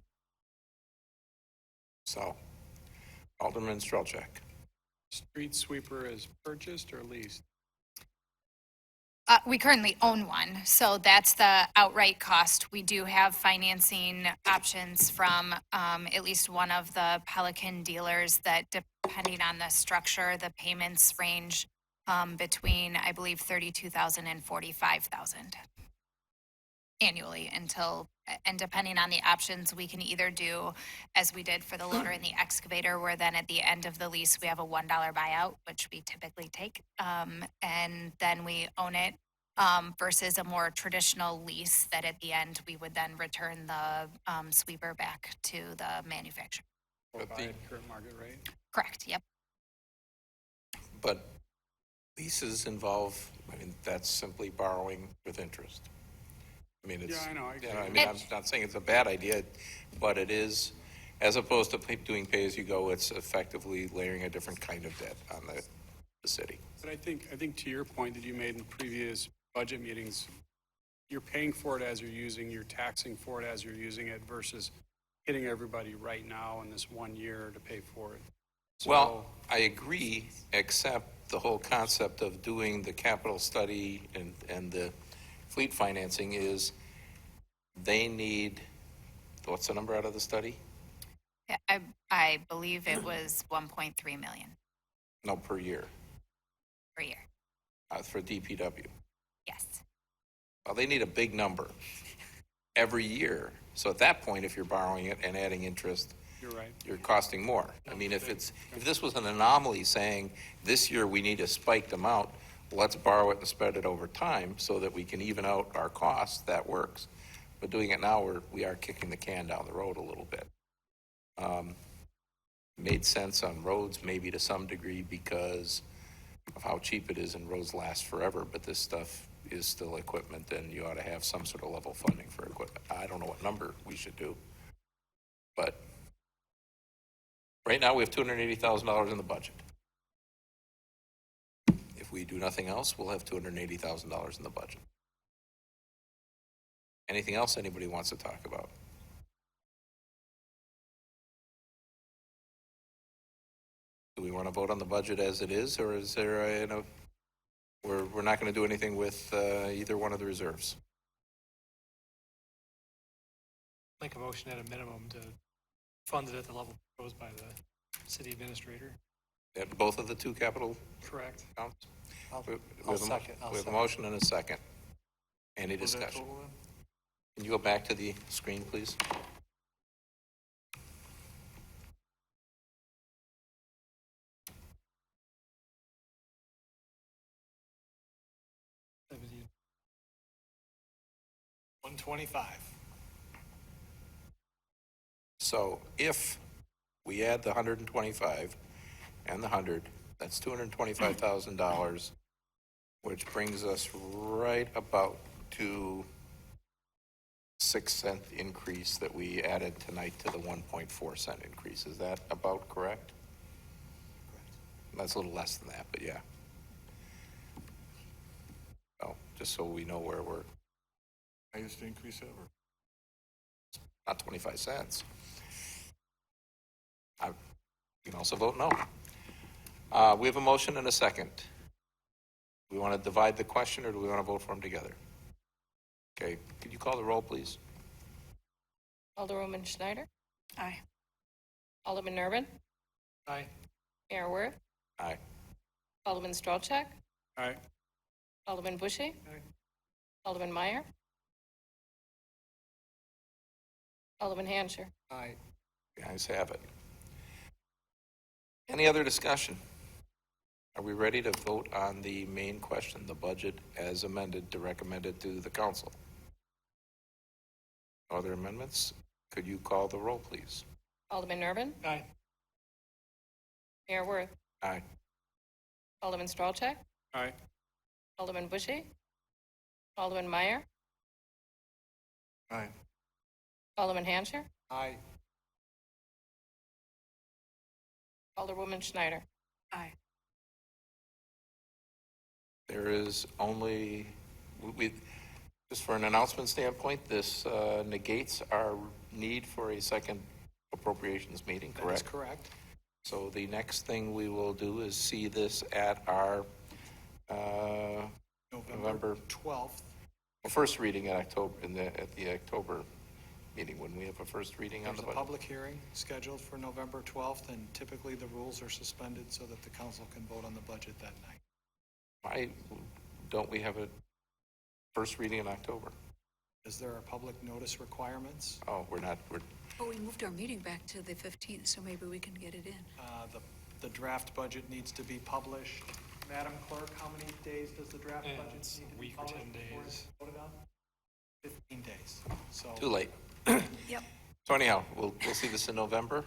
So, Alderman Strelchak. Street sweeper is purchased or leased? We currently own one, so that's the outright cost. We do have financing options from at least one of the Pelican dealers that, depending on the structure, the payments range between, I believe, $32,000 and $45,000 annually until, and depending on the options, we can either do, as we did for the loader and the excavator, where then at the end of the lease, we have a $1 buyout, which we typically take, and then we own it, versus a more traditional lease that at the end, we would then return the sweeper back to the manufacturer. Or But buy the- at current market rate? Correct, yep. But leases involve, I mean, that's simply borrowing with interest. I mean, it's. Yeah, I know, I You know, I agree. mean, I'm not saying it's a bad idea, but it is, as opposed to doing pay-as-you-go, it's effectively layering a different kind of debt on the city. But I think to your point that you made in previous budget meetings, you're paying for it as you're using, you're taxing for it as you're using it versus hitting everybody right now in this 1 year to pay for it. Well, I agree, except the whole concept of doing the capital study and the fleet financing is they need, what's the number out of the study? Yeah, I believe it was 1.3 million No, per year, per year. for DPW. Yes. Well, they need a big number every year. So at that point, if you're borrowing it and adding interest, You're right. you're costing more. I mean, if this was an anomaly saying, this year we need a spiked amount, let's borrow it and spread it over time so that we can even out our costs, that works. But doing it now, we are kicking the can down the road a little bit. Made sense on roads, maybe to some degree because of how cheap it is, and roads last forever, but this stuff is still equipment, and you ought to have some sort of level funding for equipment. I don't know what number we should do, but right now, we have $280,000 in the budget. If we do nothing else, we'll have $280,000 in the budget. Anything else anybody wants to talk about? Do we want to vote on the budget as it is, or is there we're not going to do anything with either one of the reserves? Make a motion at a minimum to fund it at the level proposed by the city administrator. At both of the two capital Correct. accounts? I'll We have a- second. We have a motion and a second. Any What was that discussion? total then? Can you go back to the screen, please? $125. So if we add the 125 and the 100, that's $225,000, which brings us right about to 6-cent increase that we added tonight to the 1.4-cent increase. Is that about correct? That's a little less than that, but yeah. So, just so we know where we're, Highest increase ever. not 25 cents. You can also vote no. We have a motion and a second. Do we want to divide the question, or do we want to vote for them together? Okay, could you call the roll, please? Alderwoman Schneider? Aye. Alderman Nervin? Aye. Mayor Worth? Aye. Alderman Strelchak? Aye. Alderman Bushy? Aye. Alderman Meyer? Alderman Hancher. Aye. The ayes have it. Any other discussion? Are we ready to vote on the main question, the budget as amended, to recommend it to the council? Other amendments? Could you call the roll, please? Alderman Nervin. Aye. Mayor Worth. Aye. Alderman Stralcheck. Aye. Alderman Bushy. Alderman Meyer. Aye. Alderman Hancher. Aye. Alderwoman Schneider. Aye. There is only, just for an announcement standpoint, this negates our need for a second appropriations meeting, That is correct? correct. So the next thing we will do is see this at our November 12th. first reading at October, at the October meeting, when we have a first reading on There's the a budget. public hearing scheduled for November 12th, and typically the rules are suspended so that the council can vote on the budget that night. Why don't we have a first reading in October? Is there public notice requirements? Oh, we're not, Oh, we moved our meeting back to the 15th, so maybe we can get it in. The draft budget needs to be published. Madam Clerk, how many days does the draft budget It's need a to be week or 10 published before days. it's voted on? 15 days, so. too late. Yep. So anyhow, we'll see this in November.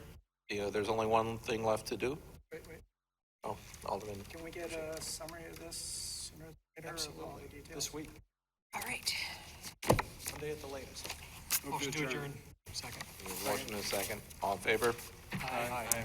You know, there's only one thing left to do. Wait, Oh, Alderman. can we get a summary of this sooner than later? or Absolutely, all the details? this week, All right. Sunday at the latest. Move Motion to adjourn. Second. Motion and a second. All in favor? Aye. Aye.